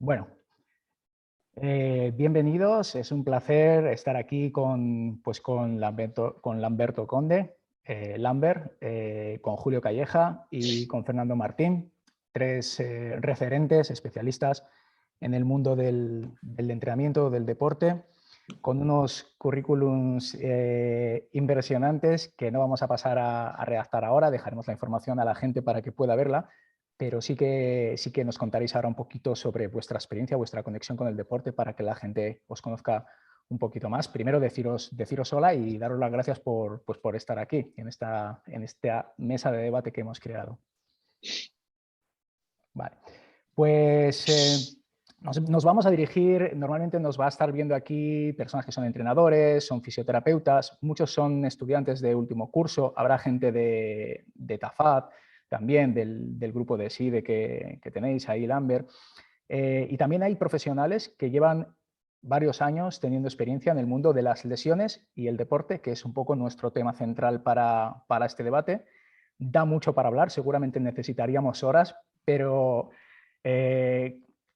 Bueno, bienvenidos. Es un placer estar aquí con Lamberto Conde, Lambert, con Julio Calleja y con Fernando Martín, tres referentes, especialistas en el mundo del entrenamiento, del deporte, con unos currículums impresionantes que no vamos a pasar a redactar ahora. Dejaremos la información a la gente para que pueda verla, pero sí que nos contaréis ahora un poquito sobre vuestra experiencia, vuestra conexión con el deporte, para que la gente os conozca un poquito más. Primero deciros hola y daros las gracias por estar aquí, en esta mesa de debate que hemos creado. Vale, pues nos vamos a dirigir, normalmente nos va a estar viendo aquí personas que son entrenadores, son fisioterapeutas, muchos son estudiantes de último curso, habrá gente de TAFAD, también del grupo de SIDE que tenéis ahí, Lambert, y también hay profesionales que llevan varios años teniendo experiencia en el mundo de las lesiones y el deporte, que es un poco nuestro tema central para este debate. Da mucho para hablar, seguramente necesitaríamos horas, pero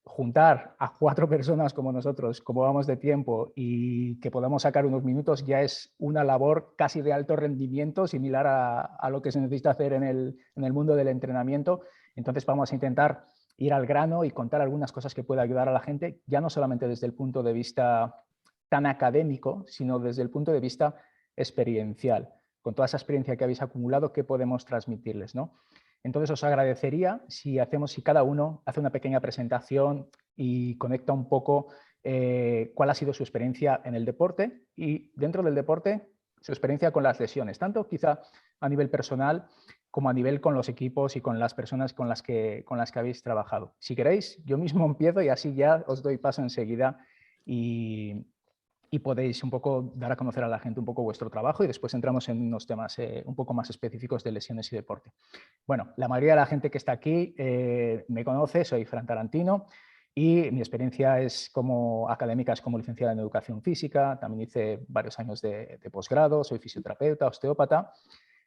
juntar a 4 personas como nosotros, como vamos de tiempo, y que podamos sacar unos minutos, ya es una labor casi de alto rendimiento, similar a lo que se necesita hacer en el mundo del entrenamiento. Entonces vamos a intentar ir al grano y contar algunas cosas que pueda ayudar a la gente, ya no solamente desde el punto de vista tan académico, sino desde el punto de vista experiencial. Con toda esa experiencia que habéis acumulado, ¿qué podemos transmitirles, ¿no? Entonces os agradecería si cada uno hace una pequeña presentación y conecta un poco cuál ha sido su experiencia en el deporte y dentro del deporte su experiencia con las lesiones, tanto quizá a nivel personal como a nivel con los equipos y con las personas con las que habéis trabajado. Si queréis, yo mismo empiezo y así ya os doy paso enseguida y podéis un poco dar a conocer a la gente un poco vuestro trabajo y después entramos en unos temas un poco más específicos de lesiones y deporte. Bueno, la mayoría de la gente que está aquí me conoce, soy Fran Tarantino y mi experiencia es como académica, es como licenciada en educación física, también hice varios años de posgrado, soy fisioterapeuta, osteópata,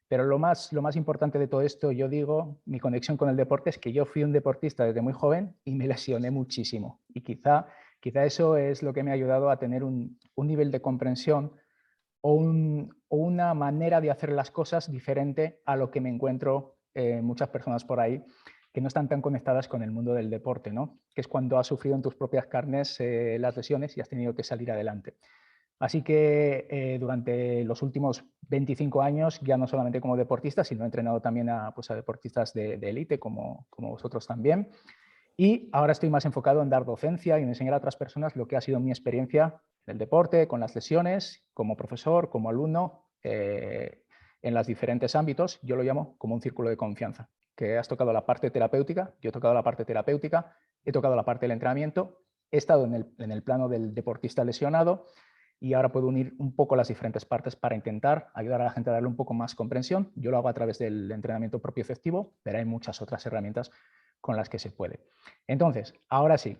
pero lo más importante de todo esto, yo digo, mi conexión con el deporte es que yo fui un deportista desde muy joven y me lesioné muchísimo y quizá eso es lo que me ha ayudado a tener un nivel de comprensión o una manera de hacer las cosas diferente a lo que me encuentro muchas personas por ahí que no están tan conectadas con el mundo del deporte, ¿no? Que es cuando has sufrido en tus propias carnes las lesiones y has tenido que salir adelante. Así que durante los últimos 25 años, ya no solamente como deportista, sino he entrenado también a deportistas de élite, como vosotros también. Y ahora estoy más enfocado en dar docencia y en enseñar a otras personas lo que ha sido mi experiencia en el deporte, con las lesiones, como profesor, como alumno, en los diferentes ámbitos. Yo lo llamo como un círculo de confianza, que has tocado la parte terapéutica, yo he tocado la parte terapéutica, he tocado la parte del entrenamiento, he estado en el plano del deportista lesionado y ahora puedo unir un poco las diferentes partes para intentar ayudar a la gente a darle un poco más comprensión. Yo lo hago a través del entrenamiento propio efectivo, pero hay muchas otras herramientas con las que se puede. Entonces, ahora sí.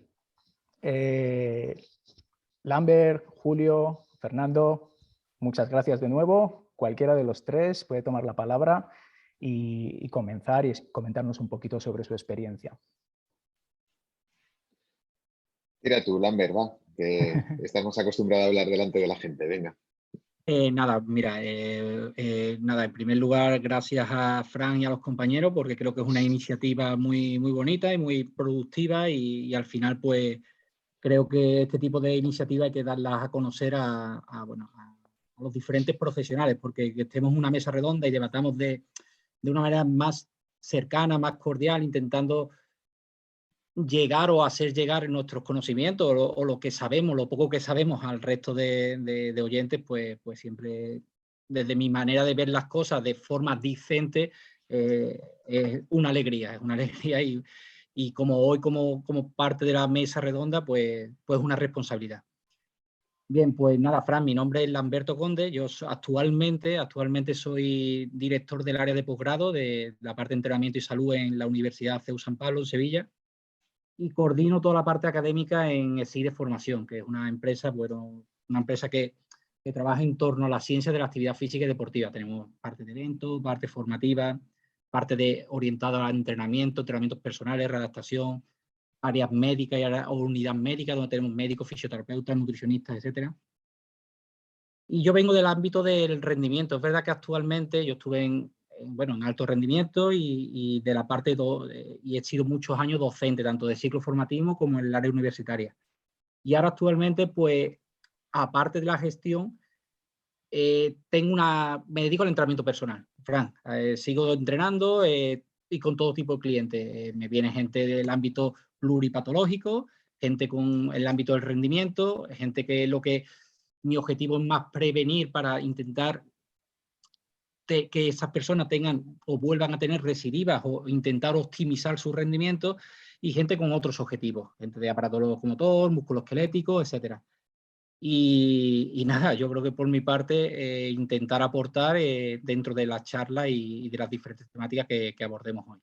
Lambert, Julio, Fernando, muchas gracias de nuevo. Cualquiera de los tres puede tomar la palabra y comenzar y comentarnos un poquito sobre su experiencia. Mira tú, Lambert, va, que estamos acostumbrados a hablar delante de la gente, venga. Nada, mira, nada, en primer lugar, gracias a Fran y a los compañeros, porque creo que es una iniciativa muy, muy bonita y muy productiva y al final, pues, creo que este tipo de iniciativas hay que darlas a conocer a los diferentes profesionales, porque que estemos en una mesa redonda y debatamos de una manera más cercana, más cordial, intentando llegar o hacer llegar nuestros conocimientos o lo que sabemos, lo poco que sabemos al resto de oyentes, pues siempre desde mi manera de ver las cosas de forma decente es una alegría y como hoy como parte de la mesa redonda, pues una responsabilidad. Bien, pues nada, Fran, mi nombre es Lamberto Conde, yo actualmente soy director del área de posgrado de la parte de entrenamiento y salud en la Universidad CEU San Pablo, en Sevilla, y coordino toda la parte académica en SIDE Formación, que es una empresa, una empresa que trabaja en torno a la ciencia de la actividad física y deportiva. Tenemos parte de eventos, parte formativa, parte orientada al entrenamientos personales, readaptación, áreas médicas o unidad médica, donde tenemos médicos, fisioterapeutas, nutricionistas, etcétera. Y yo vengo del ámbito del rendimiento. Es verdad que actualmente yo estuve en alto rendimiento y de la parte y he sido muchos años docente, tanto de ciclo formativo como en el área universitaria. Y ahora actualmente, pues, aparte de la gestión, me dedico al entrenamiento personal, Fran. Sigo entrenando y con todo tipo de clientes. Me viene gente del ámbito pluripatológico, gente con el ámbito del rendimiento, gente que mi objetivo es más prevenir para intentar que esas personas tengan o vuelvan a tener recidivas o intentar optimizar su rendimiento, y gente con otros objetivos, gente de aparato locomotor, musculoesquelético, etcétera. Y nada, yo creo que por mi parte intentar aportar dentro de la charla y de las diferentes temáticas que abordemos hoy.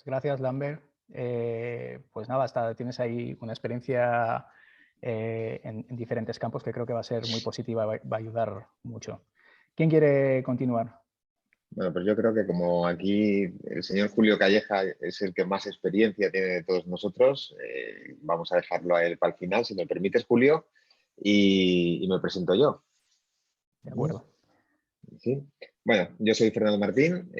Gracias, Lambert. Pues nada, tienes ahí una experiencia en diferentes campos que creo que va a ser muy positiva, va a ayudar mucho. ¿Quién quiere continuar? Bueno, pues yo creo que como aquí el señor Julio Calleja es el que más experiencia tiene de todos nosotros, vamos a dejarlo a él para el final, si me permites, Julio, y me presento yo. De acuerdo. ¿Sí? Bueno, yo soy Fernando Martín,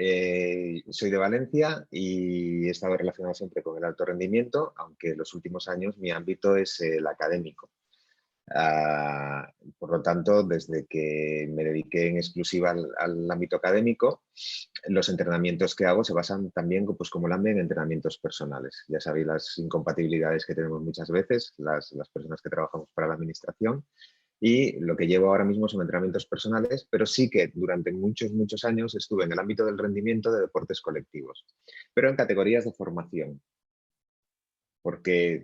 soy de Valencia y he estado relacionado siempre con el alto rendimiento, aunque en los últimos años mi ámbito es el académico. Por lo tanto, desde que me dediqué en exclusiva al ámbito académico, los entrenamientos que hago se basan también, pues como Lambert, en entrenamientos personales. Ya sabéis las incompatibilidades que tenemos muchas veces, las personas que trabajamos para la administración, y lo que llevo ahora mismo son entrenamientos personales, pero sí que durante muchos años estuve en el ámbito del rendimiento de deportes colectivos, pero en categorías de formación. Porque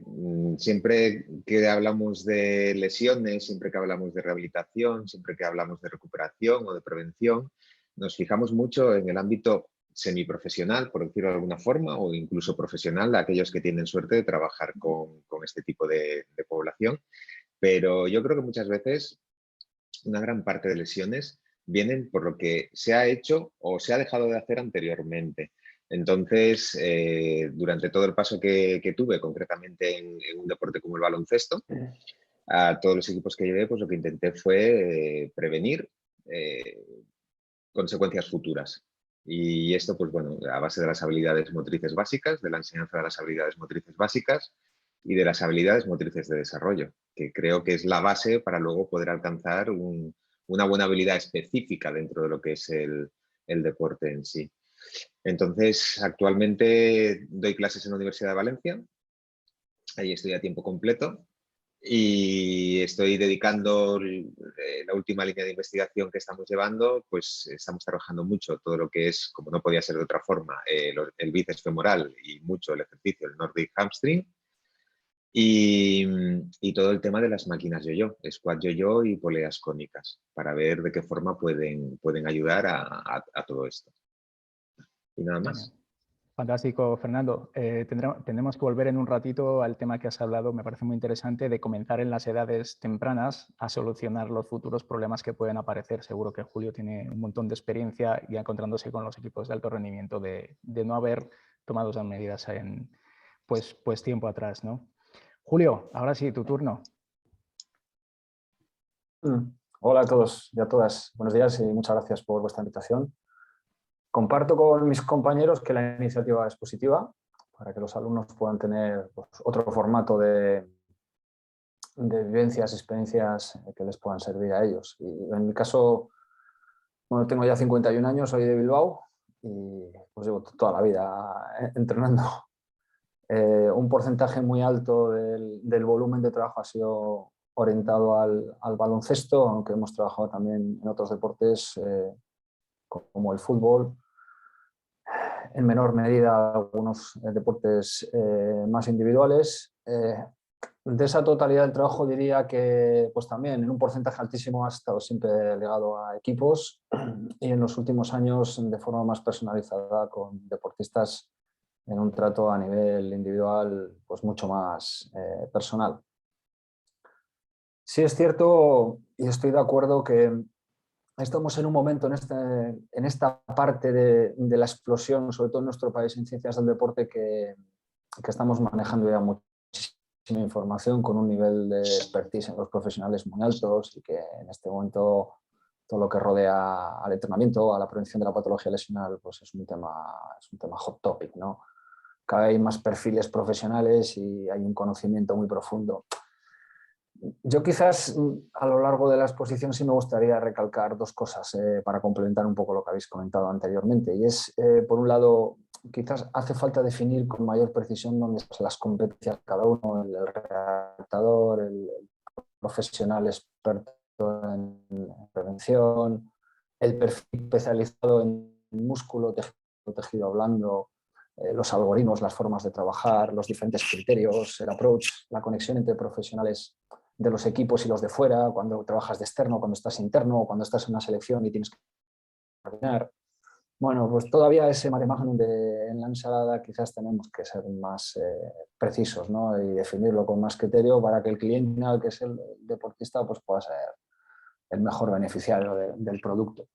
siempre que hablamos de lesiones, siempre que hablamos de rehabilitación, siempre que hablamos de recuperación o de prevención, nos fijamos mucho en el ámbito semiprofesional, por decirlo de alguna forma, o incluso profesional, aquellos que tienen suerte de trabajar con este tipo de población. Pero yo creo que muchas veces una gran parte de lesiones vienen por lo que se ha hecho o se ha dejado de hacer anteriormente. Entonces, durante todo el paso que tuve, concretamente en un deporte como el baloncesto, a todos los equipos que llevé, pues lo que intenté fue prevenir consecuencias futuras. Y esto, pues bueno, a base de las habilidades motrices básicas, de la enseñanza de las habilidades motrices básicas y de las habilidades motrices de desarrollo, que creo que es la base para luego poder alcanzar una buena habilidad específica dentro de lo que es el deporte en sí. Entonces, actualmente doy clases en la Universidad de Valencia, ahí estoy a tiempo completo y estoy dedicando la última línea de investigación que estamos llevando, pues estamos trabajando mucho todo lo que es, como no podía ser de otra forma, el bíceps femoral y mucho el ejercicio, el Nordic Hamstring, y todo el tema de las máquinas yo-yo, squat yo-yo y poleas cónicas, para ver de qué forma pueden ayudar a todo esto. Y nada más. Fantástico, Fernando. Tendremos que volver en un ratito al tema que has hablado, me parece muy interesante, de comenzar en las edades tempranas a solucionar los futuros problemas que pueden aparecer. Seguro que Julio tiene un montón de experiencia ya encontrándose con los equipos de alto rendimiento de no haber tomado esas medidas en pues tiempo atrás, ¿no? Julio, ahora sí, tu turno. Hola a todos y a todas. Buenos días y muchas gracias por vuestra invitación. Comparto con mis compañeros que la iniciativa es positiva para que los alumnos puedan tener pues, otro formato de vivencias, experiencias que les puedan servir a ellos. Y en mi caso, bueno, tengo ya 51 años, soy de Bilbao y pues llevo toda la vida entrenando. Un porcentaje muy alto del volumen de trabajo ha sido orientado al baloncesto, aunque hemos trabajado también en otros deportes como el fútbol, en menor medida algunos deportes más individuales. De esa totalidad del trabajo diría que pues también en un porcentaje altísimo ha estado siempre ligado a equipos y en los últimos años de forma más personalizada con deportistas en un trato a nivel individual pues mucho más personal. Sí es cierto y estoy de acuerdo que estamos en un momento en esta parte de la explosión, sobre todo en nuestro país en ciencias del deporte, que que estamos manejando ya muchísima información con un nivel de expertise en los profesionales muy altos y que en este momento todo lo que rodea al entrenamiento, a la prevención de la patología lesional, pues es un tema hot topic, ¿no? Cada vez hay más perfiles profesionales y hay un conocimiento muy profundo. Yo quizás a lo largo de la exposición sí me gustaría recalcar dos cosas para complementar un poco lo que habéis comentado anteriormente. Y es, por un lado, quizás hace falta definir con mayor precisión dónde están las competencias de cada uno, el redactador, el profesional experto en prevención, el perfil especializado en músculo, tejido blando, los algoritmos, las formas de trabajar, los diferentes criterios, el approach, la conexión entre profesionales de los equipos y los de fuera, cuando trabajas de externo, cuando estás interno, cuando estás en una selección y tienes que coordinar. Bueno, pues todavía ese mare magnum en la ensalada quizás tenemos que ser más precisos, ¿no? Y definirlo con más criterio para que el cliente final, que es el deportista, pues pueda ser el mejor beneficiario del producto.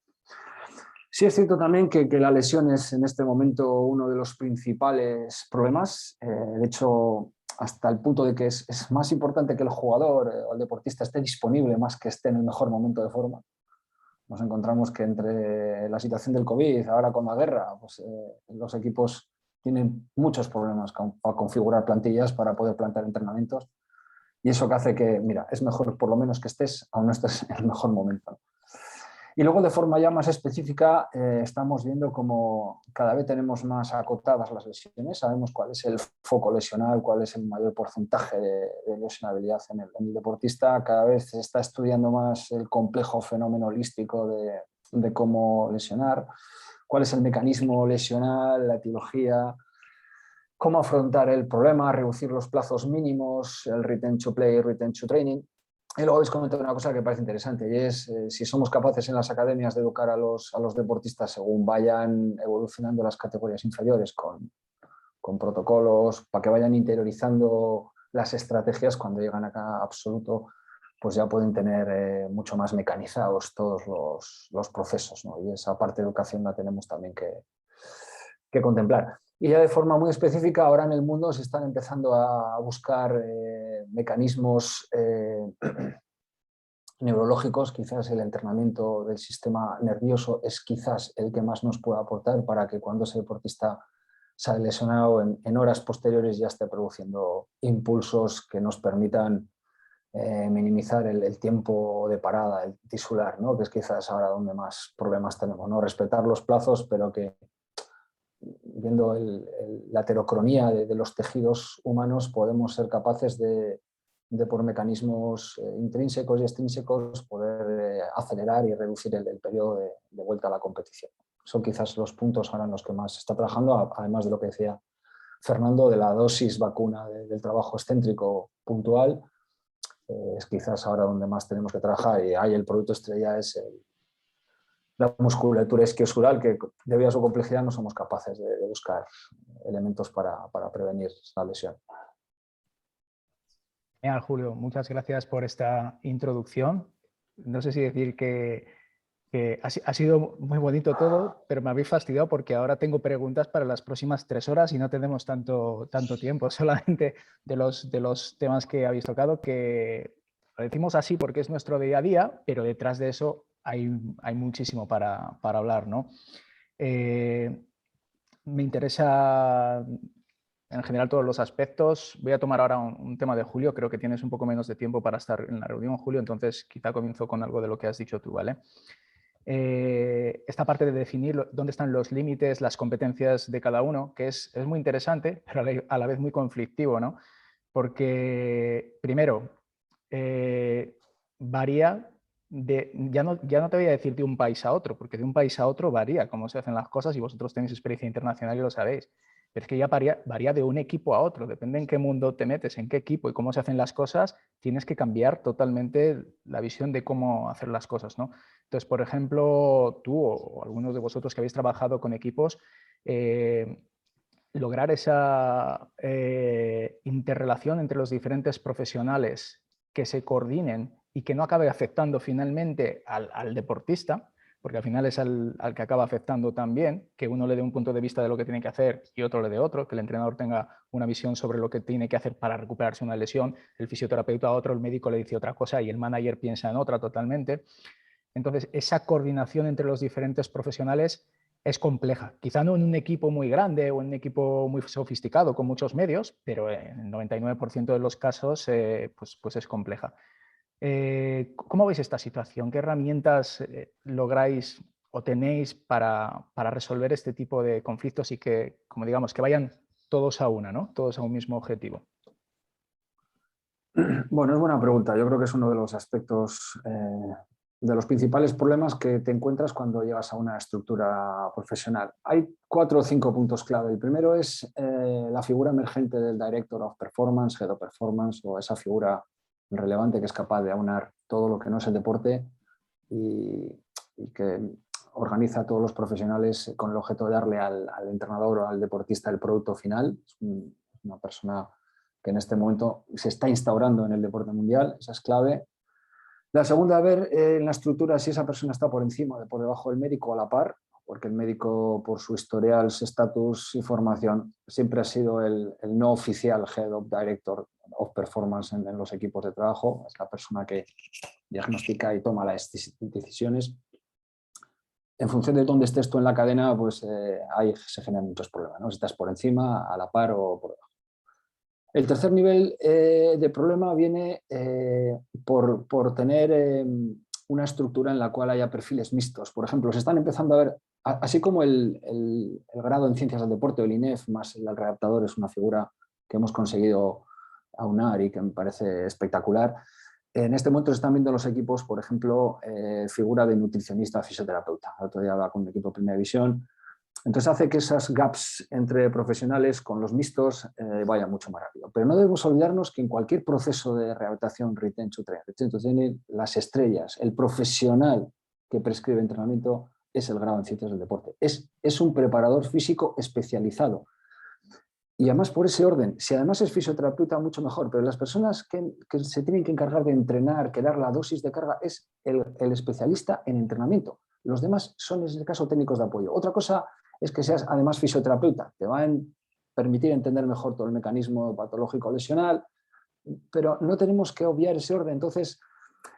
Sí es cierto también que la lesión es en este momento uno de los principales problemas. De hecho, hasta el punto de que es más importante que el jugador o el deportista esté disponible más que esté en el mejor momento de forma. Nos encontramos que entre la situación del COVID, ahora con la guerra, pues, los equipos tienen muchos problemas para configurar plantillas, para poder plantear entrenamientos. Y eso que hace que, mira, es mejor por lo menos que estés, aún no estés en el mejor momento. Y luego de forma ya más específica estamos viendo como cada vez tenemos más acotadas las lesiones, sabemos cuál es el foco lesional, cuál es el mayor porcentaje de lesionabilidad en el deportista, cada vez se está estudiando más el complejo fenómeno holístico de cómo lesionar, cuál es el mecanismo lesional, la etiología, cómo afrontar el problema, reducir los plazos mínimos, el return to play, return to training. Y luego habéis comentado una cosa que parece interesante y es si somos capaces en las academias de educar a los deportistas según vayan evolucionando las categorías inferiores con protocolos, para que vayan interiorizando las estrategias cuando llegan acá a absoluto, pues ya pueden tener mucho más mecanizados todos los procesos, ¿no? Y esa parte de educación la tenemos también que contemplar. Y ya de forma muy específica, ahora en el mundo se están empezando a buscar mecanismos neurológicos. Quizás el entrenamiento del sistema nervioso es quizás el que más nos puede aportar para que cuando ese deportista se ha lesionado en horas posteriores ya esté produciendo impulsos que nos permitan minimizar el tiempo de parada, el tisular, ¿no? Que es quizás ahora donde más problemas tenemos, ¿no? Respetar los plazos, pero que viendo la heterocronía de los tejidos humanos podemos ser capaces de por mecanismos intrínsecos y extrínsecos poder acelerar y reducir el periodo de vuelta a la competición. Son quizás los puntos ahora en los que más se está trabajando, además de lo que decía Fernando, de la dosis vacuna del trabajo excéntrico puntual, es quizás ahora donde más tenemos que trabajar y ahí el producto estrella es la musculatura isquiosural, que debido a su complejidad no somos capaces de buscar elementos para prevenir la lesión. Genial, Julio, muchas gracias por esta introducción. No sé si decir que ha sido muy bonito todo, pero me habéis fastidiado porque ahora tengo preguntas para las próximas 3 horas y no tenemos tanto tiempo, solamente de los temas que habéis tocado, que lo decimos así porque es nuestro día a día, pero detrás de eso hay muchísimo para hablar, ¿no? Me interesa en general todos los aspectos. Voy a tomar ahora un tema de Julio. Creo que tienes un poco menos de tiempo para estar en la reunión, Julio, entonces quizá comienzo con algo de lo que has dicho tú, ¿vale? Esta parte de definir dónde están los límites, las competencias de cada uno, que es muy interesante, pero a la vez muy conflictivo, ¿no? Porque, primero, varía ya no te voy a decir de un país a otro, porque de un país a otro varía cómo se hacen las cosas y vosotros tenéis experiencia internacional y lo sabéis. Pero es que ya varía de un equipo a otro, depende en qué mundo te metes, en qué equipo y cómo se hacen las cosas, tienes que cambiar totalmente la visión de cómo hacer las cosas, ¿no? Entonces, por ejemplo, tú o algunos de vosotros que habéis trabajado con equipos, lograr esa interrelación entre los diferentes profesionales que se coordinen y que no acabe afectando finalmente al deportista, porque al final es al que acaba afectando también, que uno le dé un punto de vista de lo que tiene que hacer y otro le dé otro, que el entrenador tenga una visión sobre lo que tiene que hacer para recuperarse una lesión, el fisioterapeuta otro, el médico le dice otra cosa y el manager piensa en otra totalmente. Entonces, esa coordinación entre los diferentes profesionales es compleja. Quizá no en un equipo muy grande o en un equipo muy sofisticado con muchos medios, pero en el 99% de los casos pues es compleja. ¿Cómo veis esta situación? ¿Qué herramientas lográis o tenéis para resolver este tipo de conflictos y que, como digamos, que vayan todos a una, ¿no? Todos a un mismo objetivo? Bueno, es buena pregunta. Yo creo que es uno de los aspectos, de los principales problemas que te encuentras cuando llegas a una estructura profesional. Hay 4 o 5 puntos clave. El primero es la figura emergente del Director of Performance, Head of Performance, o esa figura relevante que es capaz de aunar todo lo que no es el deporte y que organiza a todos los profesionales con el objeto de darle al entrenador o al deportista el producto final. Es una persona que en este momento se está instaurando en el deporte mundial, esa es clave. La segunda, ver en la estructura si esa persona está por encima o por debajo del médico o a la par, porque el médico, por su historial, su estatus y formación, siempre ha sido el no oficial Head of Director of Performance en los equipos de trabajo, es la persona que diagnostica y toma las decisiones. En función de dónde estés tú en la cadena, pues ahí se generan muchos problemas, ¿no? Si estás por encima, a la par o por debajo. El tercer nivel de problema viene por tener una estructura en la cual haya perfiles mixtos. Por ejemplo, se están empezando a ver, así como el grado en Ciencias del Deporte, el INEF, más el redactador, es una figura que hemos conseguido aunar y que me parece espectacular. En este momento se están viendo los equipos, por ejemplo, figura de nutricionista, fisioterapeuta. El otro día hablaba con un equipo de Primera División. Entonces hace que esas gaps entre profesionales con los mixtos vayan mucho más rápido. Pero no debemos olvidarnos que en cualquier proceso de rehabilitación, retention training, las estrellas, el profesional que prescribe entrenamiento es el grado en Ciencias del Deporte. Es un preparador físico especializado. Y además por ese orden, si además es fisioterapeuta, mucho mejor, pero las personas que se tienen que encargar de entrenar, que dar la dosis de carga, es el especialista en entrenamiento. Los demás son, en este caso, técnicos de apoyo. Otra cosa es que seas además fisioterapeuta, te va a permitir entender mejor todo el mecanismo patológico lesional, pero no tenemos que obviar ese orden. Entonces,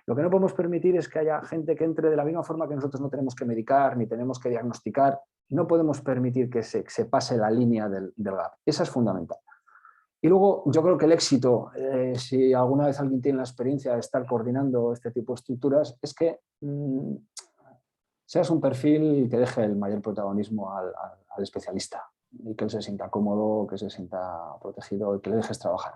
lo que no podemos permitir es que haya gente que entre de la misma forma que nosotros no tenemos que medicar ni tenemos que diagnosticar. No podemos permitir que se pase la línea del gap. Esa es fundamental. Y luego yo creo que el éxito, si alguna vez alguien tiene la experiencia de estar coordinando este tipo de estructuras, es que seas un perfil que deje el mayor protagonismo al especialista y que él se sienta cómodo, que se sienta protegido y que le dejes trabajar.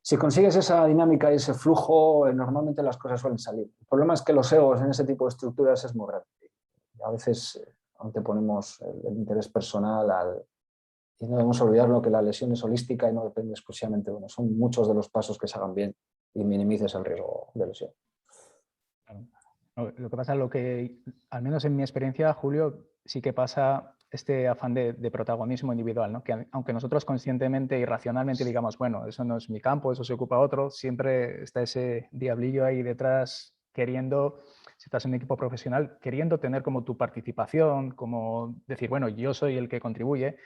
Si consigues esa dinámica y ese flujo, normalmente las cosas suelen salir. El problema es que los egos en ese tipo de estructuras es muy grande. A veces anteponemos el interés personal y no debemos olvidarlo que la lesión es holística y no depende exclusivamente de uno. Son muchos de los pasos que se hagan bien y minimices el riesgo de lesión. Lo que pasa, al menos en mi experiencia, Julio, sí que pasa este afán de protagonismo individual, ¿no? Que aunque nosotros conscientemente y racionalmente digamos, bueno, eso no es mi campo, eso se ocupa otro, siempre está ese diablillo ahí detrás queriendo, si estás en un equipo profesional, queriendo tener como tu participación, como decir, bueno, yo soy el que contribuye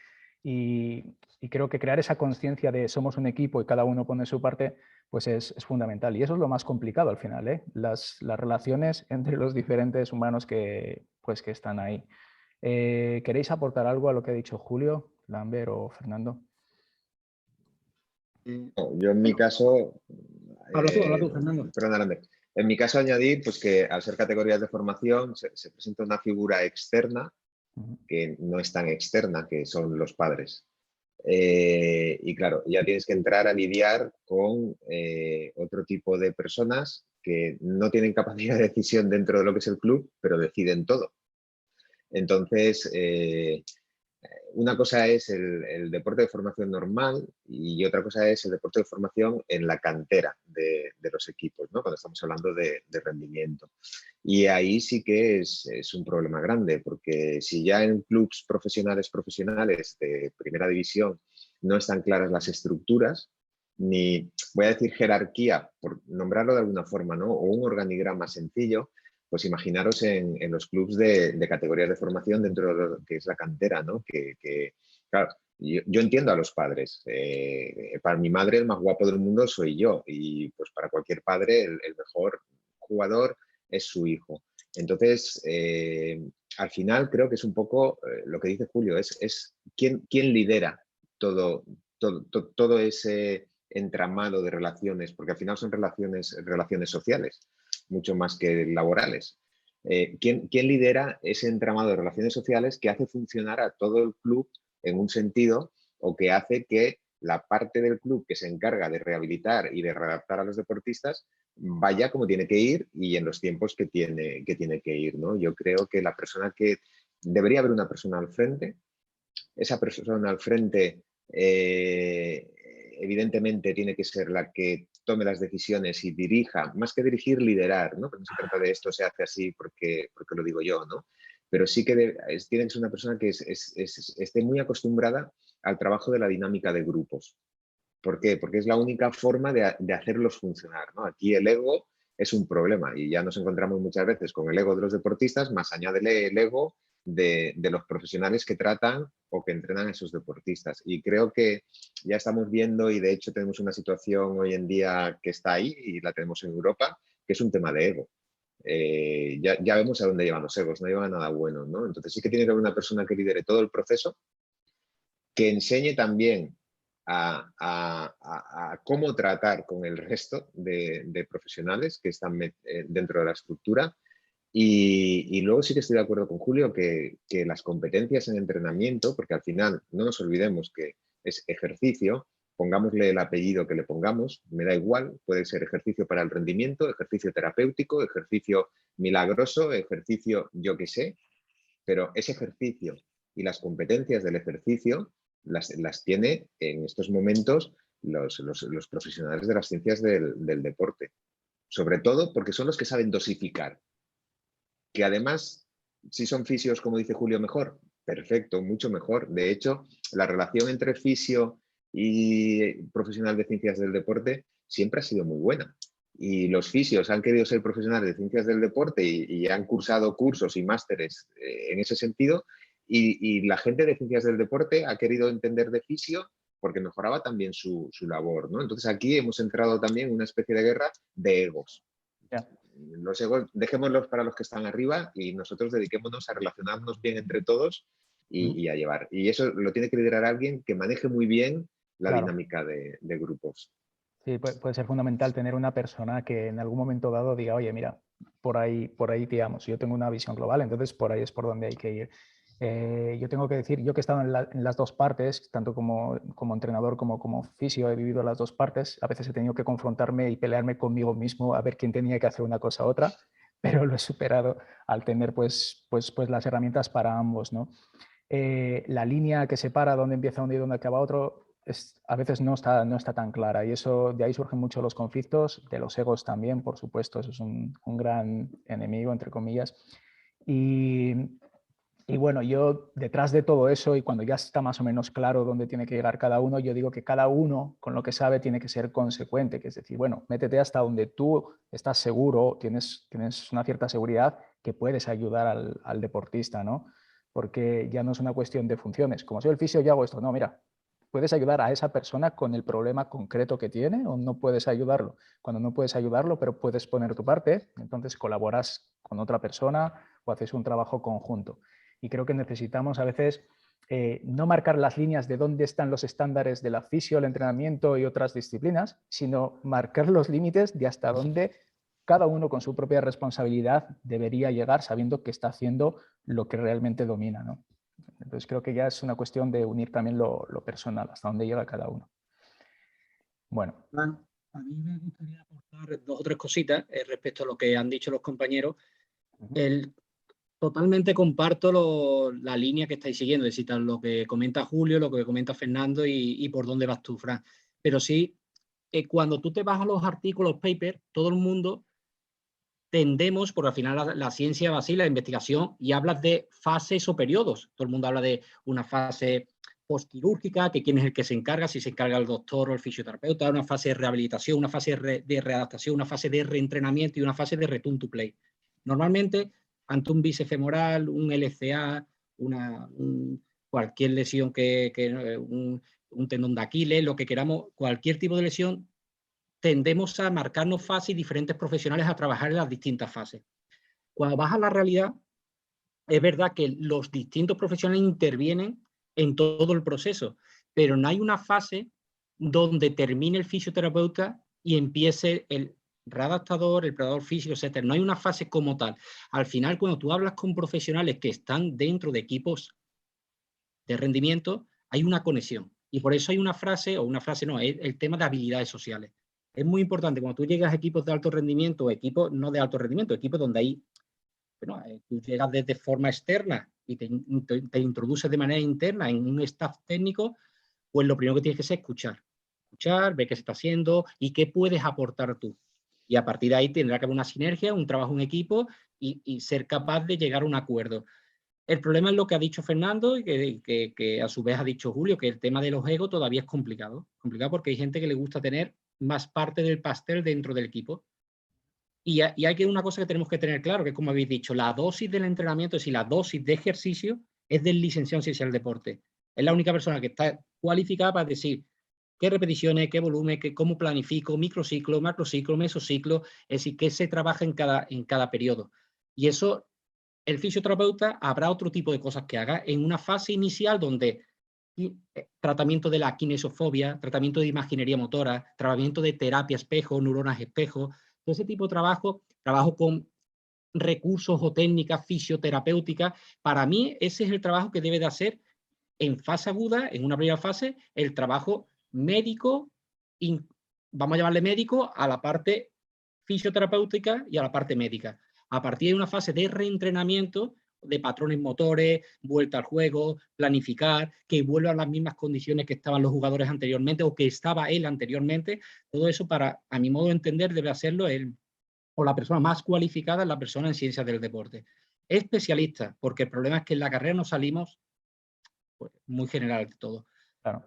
y creo que crear esa conciencia de somos un equipo y cada uno pone su parte, pues es fundamental. Y eso es lo más complicado al final, ¿eh? Las relaciones entre los diferentes humanos que están ahí. ¿Queréis aportar algo a lo que ha dicho Julio, Lambert o Fernando? Yo en mi caso... Habla tú, Fernando. Perdón, Lambert. En mi caso añadir pues, que al ser categorías de formación se presenta una figura externa que no es tan externa, que son los padres. Y claro, ya tienes que entrar a lidiar con otro tipo de personas que no tienen capacidad de decisión dentro de lo que es el club, pero deciden todo. Entonces, una cosa es el deporte de formación normal y otra cosa es el deporte de formación en la cantera de los equipos, ¿no? Cuando estamos hablando de rendimiento. Y ahí sí que es un problema grande, porque si ya en clubes profesionales de primera división no están claras las estructuras, ni, voy a decir jerarquía, por nombrarlo de alguna forma, ¿no? O un organigrama sencillo, pues imaginaros en los clubs de categorías de formación dentro de lo que es la cantera, ¿no? Claro, yo entiendo a los padres. Para mi madre el más guapo del mundo soy yo y pues para cualquier padre el mejor jugador es su hijo. Entonces, al final creo que es un poco lo que dice Julio, es quién lidera todo ese entramado de relaciones, porque al final son relaciones sociales, mucho más que laborales. ¿Quién lidera ese entramado de relaciones sociales que hace funcionar a todo el club en un sentido, o que hace que la parte del club que se encarga de rehabilitar y de readaptar a los deportistas vaya como tiene que ir y en los tiempos que tiene que ir, ¿no? Yo creo que la persona que debería haber una persona al frente, esa persona al frente evidentemente tiene que ser la que tome las decisiones y dirija, más que dirigir, liderar, ¿no? Porque no se trata de esto se hace así porque lo digo yo, ¿no? Pero sí que tiene que ser una persona que esté muy acostumbrada al trabajo de la dinámica de grupos. ¿Por qué? Porque es la única forma de hacerlos funcionar, ¿no? Aquí el ego es un problema y ya nos encontramos muchas veces con el ego de los deportistas, más añádele el ego de los profesionales que tratan o que entrenan a esos deportistas. Y creo que ya estamos viendo, y de hecho tenemos una situación hoy en día que está ahí y la tenemos en Europa, que es un tema de ego. Ya vemos a dónde llevan los egos, no llevan a nada bueno, ¿no? Entonces sí que tiene que haber una persona que lidere todo el proceso, que enseñe también a cómo tratar con el resto de profesionales que están dentro de la estructura. Y luego sí que estoy de acuerdo con Julio que las competencias en entrenamiento, porque al final no nos olvidemos que es ejercicio, pongámosle el apellido que le pongamos, me da igual, puede ser ejercicio para el rendimiento, ejercicio terapéutico, ejercicio milagroso, ejercicio yo qué sé, pero ese ejercicio y las competencias del ejercicio las tiene en estos momentos los profesionales de las ciencias del deporte. Sobre todo porque son los que saben dosificar. Que además, si son fisios, como dice Julio, mejor. Perfecto, mucho mejor. De hecho, la relación entre fisio y profesional de ciencias del deporte siempre ha sido muy buena. Y los fisios han querido ser profesionales de ciencias del deporte y han cursado cursos y másteres en ese sentido. Y la gente de ciencias del deporte ha querido entender de fisio porque mejoraba también su labor, ¿no? Entonces aquí hemos entrado también en una especie de guerra de egos. Yeah. Los egos, dejémoslos para los que están arriba y nosotros dediquémonos a relacionarnos bien entre todos y a llevar. Y eso lo tiene que liderar alguien que maneje muy bien la dinámica de grupos. Sí, puede ser fundamental tener una persona que en algún momento dado diga, oye, mira, por ahí tiramos. Yo tengo una visión global, entonces por ahí es por donde hay que ir. Yo tengo que decir, yo que he estado en las dos partes, tanto como entrenador como fisio, he vivido las dos partes. A veces he tenido que confrontarme y pelearme conmigo mismo a ver quién tenía que hacer una cosa u otra, pero lo he superado al tener pues las herramientas para ambos, ¿no? La línea que separa dónde empieza uno y dónde acaba otro a veces no está tan clara, y eso, de ahí surgen mucho los conflictos, de los egos también, por supuesto. Eso es un gran enemigo, entre comillas. Y bueno, yo detrás de todo eso, y cuando ya está más o menos claro dónde tiene que llegar cada uno, yo digo que cada uno con lo que sabe tiene que ser consecuente, que es decir, bueno, métete hasta donde tú estás seguro, tienes una cierta seguridad que puedes ayudar al deportista, ¿no? Porque ya no es una cuestión de funciones. Como soy el fisio, yo hago esto. No, mira, puedes ayudar a esa persona con el problema concreto que tiene, o no puedes ayudarlo. Cuando no puedes ayudarlo, pero puedes poner tu parte, entonces colaboras con otra persona o haces un trabajo conjunto. Y creo que necesitamos a veces no marcar las líneas de dónde están los estándares de la fisio, el entrenamiento y otras disciplinas, sino marcar los límites de hasta dónde cada uno con su propia responsabilidad debería llegar, sabiendo que está haciendo lo que realmente domina, ¿no? Entonces creo que ya es una cuestión de unir también lo personal, hasta dónde llega cada uno. Bueno. A mí me gustaría aportar dos o tres cositas respecto a lo que han dicho los compañeros. Totalmente comparto la línea que estáis siguiendo, es decir, lo que comenta Julio, lo que comenta Fernando y por dónde vas tú, Fran. Pero sí, cuando tú te vas a los artículos, papers, todo el mundo tendemos, porque al final la ciencia va así, la investigación, y hablas de fases o periodos. Todo el mundo habla de una fase postquirúrgica, que quién es el que se encarga, si se encarga el doctor o el fisioterapeuta, una fase de rehabilitación, una fase de readaptación, una fase de reentrenamiento y una fase de return to play. Normalmente, ante un bíceps femoral, un LCA, cualquier lesión un tendón de Aquiles, lo que queramos, cualquier tipo de lesión, tendemos a marcarnos fases y diferentes profesionales a trabajar en las distintas fases. Cuando vas a la realidad, es verdad que los distintos profesionales intervienen en todo el proceso, pero no hay una fase donde termine el fisioterapeuta y empiece el readaptador, el preparador físico, etc. No hay una fase como tal. Al final, cuando tú hablas con profesionales que están dentro de equipos de rendimiento, hay una conexión. Y por eso hay una frase, o una frase no, es el tema de habilidades sociales. Es muy importante cuando tú llegas a equipos de alto rendimiento, o equipos no de alto rendimiento, equipos donde hay, bueno, tú llegas de forma externa y te introduces de manera interna en un staff técnico, pues lo primero que tienes que hacer es escuchar, ver qué se está haciendo y qué puedes aportar tú. Y a partir de ahí tendrá que haber una sinergia, un trabajo en equipo y ser capaz de llegar a un acuerdo. El problema es lo que ha dicho Fernando y que a su vez ha dicho Julio, que el tema de los egos todavía es complicado. Complicado porque hay gente que le gusta tener más parte del pastel dentro del equipo. Y hay una cosa que tenemos que tener claro, que como habéis dicho, la dosis del entrenamiento, es decir, la dosis de ejercicio es del licenciado en ciencia del deporte. Es la única persona que está cualificada para decir qué repeticiones, qué volumen, cómo planifico, microciclo, macrociclo, mesociclo, es decir, qué se trabaja en cada periodo. Y eso, el fisioterapeuta habrá otro tipo de cosas que haga en una fase inicial donde tratamiento de la kinesiofobia, tratamiento de imaginería motora, tratamiento de terapia espejo, neuronas espejo, todo ese tipo de trabajo con recursos o técnicas fisioterapéuticas. Para mí, ese es el trabajo que debe de hacer en fase aguda, en una primera fase, el trabajo médico, vamos a llamarle médico, a la parte fisioterapéutica y a la parte médica. A partir de una fase de reentrenamiento, de patrones motores, vuelta al juego, planificar, que vuelva a las mismas condiciones que estaban los jugadores anteriormente o que estaba él anteriormente. Todo eso, a mi modo de entender, debe hacerlo él, o la persona más cualificada es la persona en ciencias del deporte. Especialista, porque el problema es que en la carrera nos salimos pues, muy general de todo. Claro.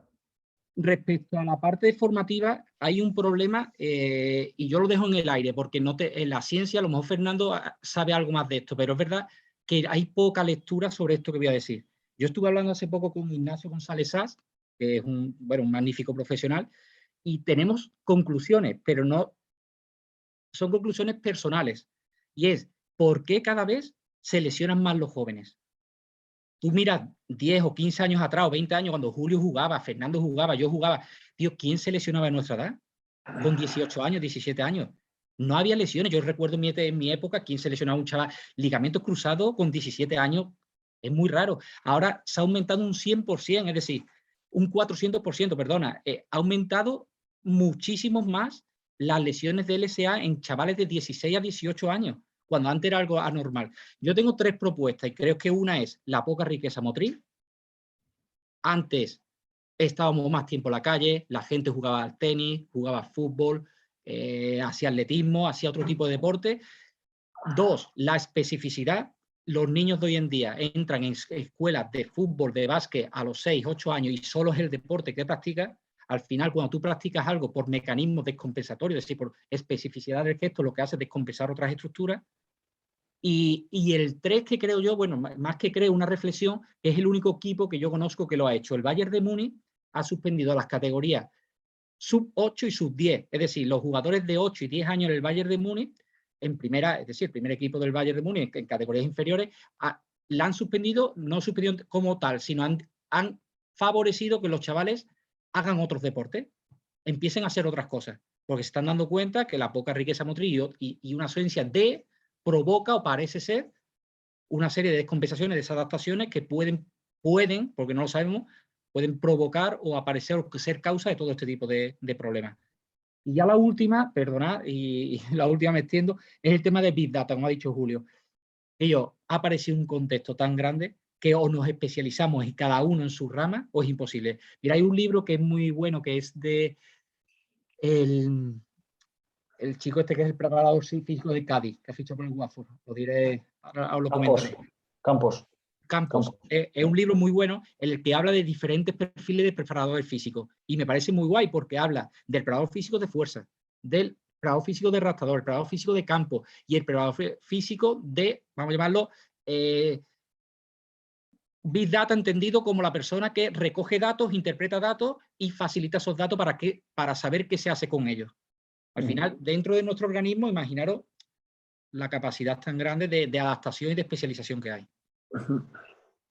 Respecto a la parte formativa, hay un problema y yo lo dejo en el aire porque en la ciencia, a lo mejor Fernando sabe algo más de esto, pero es verdad que hay poca lectura sobre esto que voy a decir. Yo estuve hablando hace poco con Ignacio González Sas, que es un magnífico profesional, y tenemos conclusiones, pero no son conclusiones personales. Y es, ¿por qué cada vez se lesionan más los jóvenes? Tú miras 10 o 15 años atrás o 20 años cuando Julio jugaba, Fernando jugaba, yo jugaba. Tío, ¿quién se lesionaba en nuestra edad? Con 18 años, 17 años. No había lesiones. Yo recuerdo en mi época, ¿quién se lesionaba un chaval? Ligamentos cruzados con 17 años. Es muy raro. Ahora se ha aumentado un 100%, es decir, un 400%, perdona. Ha aumentado muchísimo más las lesiones de LSA en chavales de 16 a 18 años, cuando antes era algo anormal. Yo tengo 3 propuestas y creo que una es la poca riqueza motriz. Antes estábamos más tiempo en la calle, la gente jugaba al tenis, jugaba al fútbol, hacía atletismo, hacía otro tipo de deporte. 2, la especificidad. Los niños de hoy en día entran en escuelas de fútbol, de básquet a los 6, 8 años y solo es el deporte que practicas. Al final, cuando tú practicas algo por mecanismos descompensatorios, es decir, por especificidad del gesto, lo que hace es descompensar otras estructuras. Y el 3 que creo yo, bueno, más que creo, una reflexión, es el único equipo que yo conozco que lo ha hecho. El Bayern de Múnich ha suspendido las categorías sub 8 y sub 10. Es decir, los jugadores de 8 y 10 años en el Bayern de Múnich, en primera, es decir, el primer equipo del Bayern de Múnich en categorías inferiores, la han suspendido, no suspendido como tal, sino han favorecido que los chavales hagan otros deportes, empiecen a hacer otras cosas, porque se están dando cuenta que la poca riqueza motriz y una ausencia de provoca o parece ser una serie de descompensaciones, desadaptaciones que pueden, porque no lo sabemos, pueden provocar o aparecer o ser causa de todo este tipo de problemas. Y ya la última, perdonad, y la última me extiendo, es el tema de Big Data, como ha dicho Julio. Ha aparecido un contexto tan grande que o nos especializamos en cada uno en su rama o es imposible. Mira, hay un libro que es muy bueno, que es de el chico este que es el preparador físico de Cádiz, que ha fichado por el Watford. Lo diré, ahora os lo comentaré. Campos. Es un libro muy bueno en el que habla de diferentes perfiles de preparadores físicos y me parece muy guay porque habla del preparador físico de fuerza, del preparador físico de rastrador, el preparador físico de campo y el preparador físico de, vamos a llamarlo, Big Data entendido como la persona que recoge datos, interpreta datos y facilita esos datos para saber qué se hace con ellos. Al final, dentro de nuestro organismo, imaginaros la capacidad tan grande de adaptación y de especialización que hay.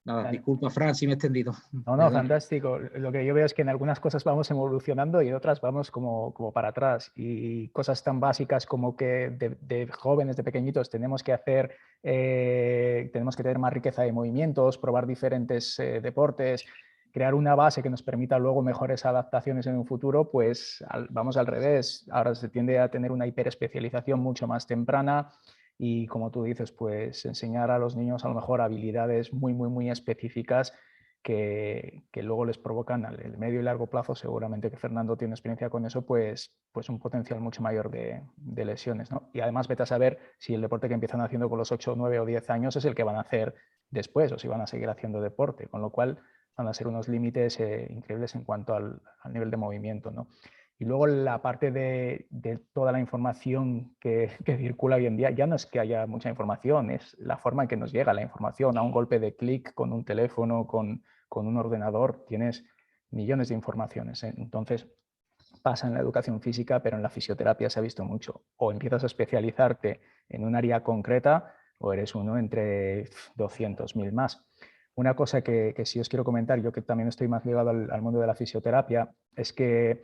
Nada, disculpa, Fran, si me he extendido. No, no, fantástico. Lo que yo veo es que en algunas cosas vamos evolucionando y en otras vamos como para atrás. Y cosas tan básicas como que de jóvenes, de pequeñitos, tenemos que tener más riqueza de movimientos, probar diferentes deportes, crear una base que nos permita luego mejores adaptaciones en un futuro, pues vamos al revés. Ahora se tiende a tener una hiperespecialización mucho más temprana. Y como tú dices, pues enseñar a los niños a lo mejor habilidades muy, muy, muy específicas que luego les provocan al medio y largo plazo, seguramente que Fernando tiene experiencia con eso, pues un potencial mucho mayor de lesiones, ¿no? Y además vete a saber si el deporte que empiezan haciendo con los 8, 9 o 10 años es el que van a hacer después o si van a seguir haciendo deporte, con lo cual van a ser unos límites increíbles en cuanto al nivel de movimiento, ¿no? Y luego la parte de toda la información que circula hoy en día, ya no es que haya mucha información, es la forma en que nos llega la información. A un golpe de clic con un teléfono, con un ordenador, tienes millones de informaciones. Entonces, pasa en la educación física, pero en la fisioterapia se ha visto mucho. O empiezas a especializarte en un área concreta o eres uno entre 200.000 más. Una cosa que sí os quiero comentar, yo que también estoy más ligado al mundo de la fisioterapia, es que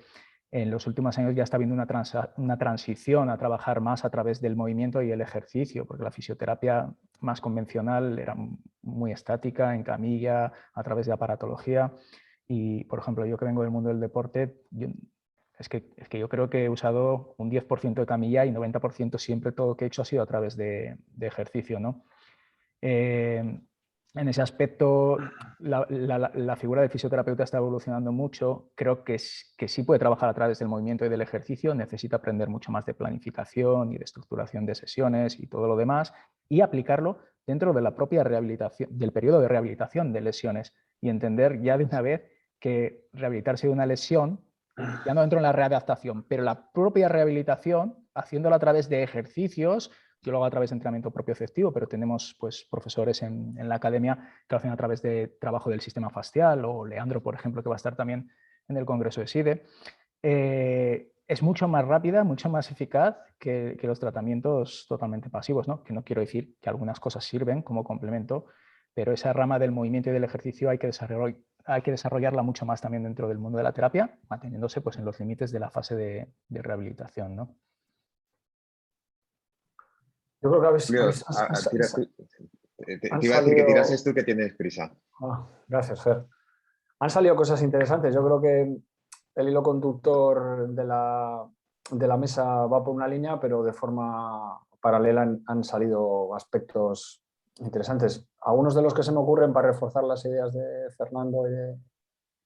en los últimos años ya está habiendo una transición a trabajar más a través del movimiento y el ejercicio, porque la fisioterapia más convencional era muy estática, en camilla, a través de aparatología. Y, por ejemplo, yo que vengo del mundo del deporte, es que yo creo que he usado un 10% de camilla y 90% siempre todo lo que he hecho ha sido a través de ejercicio, ¿no? En ese aspecto, la figura del fisioterapeuta está evolucionando mucho. Creo que sí puede trabajar a través del movimiento y del ejercicio. Necesita aprender mucho más de planificación y de estructuración de sesiones y todo lo demás, y aplicarlo dentro de la propia rehabilitación, del periodo de rehabilitación de lesiones, y entender ya de una vez que rehabilitarse de una lesión, ya no entro en la readaptación, pero la propia rehabilitación, haciéndola a través de ejercicios. Yo lo hago a través de entrenamiento propioceptivo, pero tenemos pues, profesores en la academia que lo hacen a través de trabajo del sistema fascial, o Leandro, por ejemplo, que va a estar también en el Congreso de SIDE. Es mucho más rápida, mucho más eficaz que los tratamientos totalmente pasivos, ¿no? Que no quiero decir que algunas cosas sirven como complemento, pero esa rama del movimiento y del ejercicio hay que desarrollarla mucho más también dentro del mundo de la terapia, manteniéndose pues, en los límites de la fase de rehabilitación, ¿no? Yo creo que te iba a decir que tirases tú, que tienes prisa. Gracias, Fer. Han salido cosas interesantes. Yo creo que el hilo conductor de la mesa va por una línea, pero de forma paralela han salido aspectos interesantes. Algunos de los que se me ocurren para reforzar las ideas de Fernando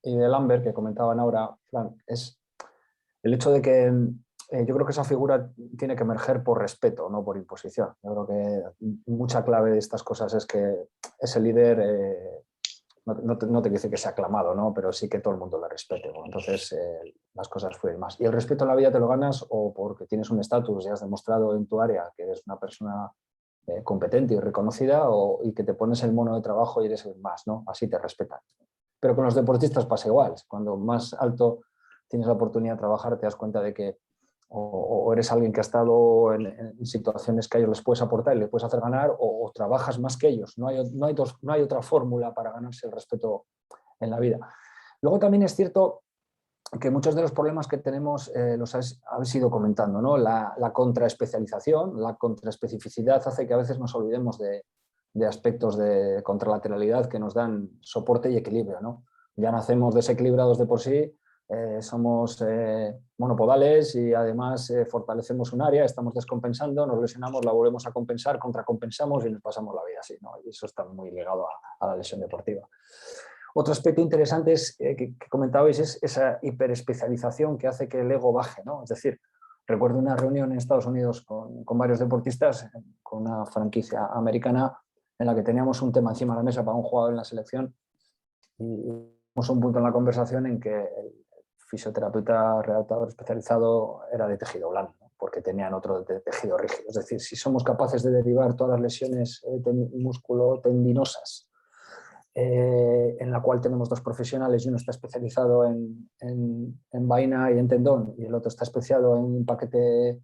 y de Lambert, que comentaban ahora, Fran, es el hecho de que yo creo que esa figura tiene que emerger por respeto, no por imposición. Yo creo que mucha clave de estas cosas es que ese líder, no te quiero decir que sea aclamado, ¿no? Pero sí que todo el mundo le respete, ¿no? Entonces las cosas fluyen más. Y el respeto en la vida te lo ganas o porque tienes un estatus y has demostrado en tu área que eres una persona competente y reconocida, y que te pones el mono de trabajo y eres el más, ¿no? Así te respetan. Pero con los deportistas pasa igual. Cuando más alto tienes la oportunidad de trabajar, te das cuenta de que o eres alguien que ha estado en situaciones que a ellos les puedes aportar y les puedes hacer ganar, o trabajas más que ellos. No hay otra fórmula para ganarse el respeto en la vida. Luego también es cierto que muchos de los problemas que tenemos los habéis ido comentando, ¿no? La contraespecialización, la contraespecificidad hace que a veces nos olvidemos de aspectos de contralateralidad que nos dan soporte y equilibrio, ¿no? Ya nacemos desequilibrados de por sí. Somos monopodales y además fortalecemos un área, estamos descompensando, nos lesionamos, la volvemos a compensar, contracompensamos y nos pasamos la vida así, ¿no? Y eso está muy ligado a la lesión deportiva. Otro aspecto interesante que comentabais es esa hiperespecialización que hace que el ego baje, ¿no? Es decir, recuerdo una reunión en Estados Unidos con varios deportistas, con una franquicia americana, en la que teníamos un tema encima de la mesa para un jugador en la selección, y tuvimos un punto en la conversación en que el fisioterapeuta readaptador especializado era de tejido blando, ¿no? porque tenían otro tejido rígido. Es decir, si somos capaces de derivar todas las lesiones musculotendinosas, en la cual tenemos 2 profesionales y uno está especializado en vaina y en tendón y el otro está especializado en paquete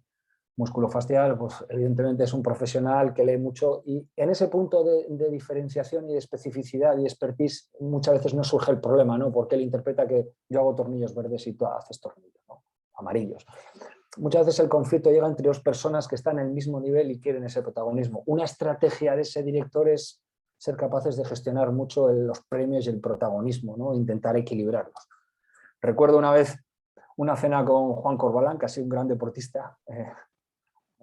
musculofacial, pues evidentemente es un profesional que lee mucho, y en ese punto de diferenciación y de especificidad y expertise muchas veces no surge el problema, ¿no? Porque él interpreta que yo hago tornillos verdes y tú haces tornillos, ¿no?, amarillos. Muchas veces el conflicto llega entre 2 personas que están en el mismo nivel y quieren ese protagonismo. Una estrategia de ese director es ser capaces de gestionar mucho los premios y el protagonismo, ¿no?, intentar equilibrarlos. Recuerdo una vez una cena con Juan Corbalán, que ha sido un gran deportista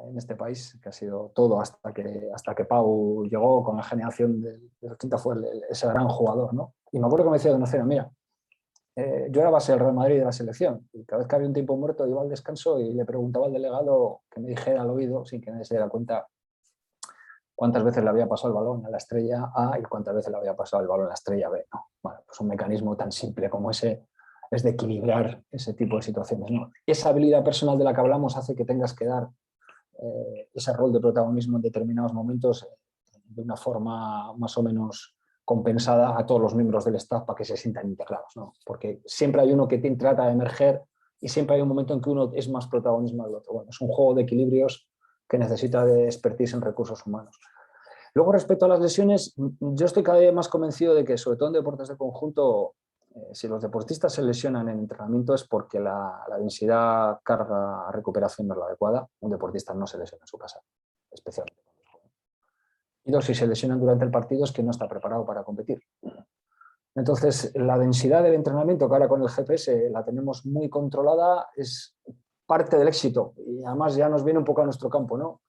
en este país, que ha sido todo hasta que Pau llegó con la generación del 80, fue ese gran jugador, ¿no? Y me acuerdo que me decía de una cena, mira, yo era base del Real Madrid de la selección, y cada vez que había un tiempo muerto iba al descanso y le preguntaba al delegado que me dijera al oído, sin que nadie se diera cuenta, cuántas veces le había pasado el balón a la estrella A y cuántas veces le había pasado el balón a la estrella B, ¿no? Bueno, pues un mecanismo tan simple como ese es de equilibrar ese tipo de situaciones, ¿no? Esa habilidad personal de la que hablamos hace que tengas que dar ese rol de protagonismo en determinados momentos de una forma más o menos compensada a todos los miembros del staff para que se sientan integrados, ¿no? Porque siempre hay uno que trata de emerger y siempre hay un momento en que uno es más protagonismo del otro. Bueno, es un juego de equilibrios que necesita de expertise en recursos humanos. Luego, respecto a las lesiones, yo estoy cada vez más convencido de que, sobre todo en deportes de conjunto, si los deportistas se lesionan en entrenamiento es porque la densidad carga-recuperación no es la adecuada. Un deportista no se lesiona en su casa, especialmente cuando es joven. Y 2, si se lesionan durante el partido es que no está preparado para competir. Entonces, la densidad del entrenamiento, que ahora con el GPS la tenemos muy controlada, es parte del éxito. Y además ya nos viene un poco a nuestro campo, ¿no?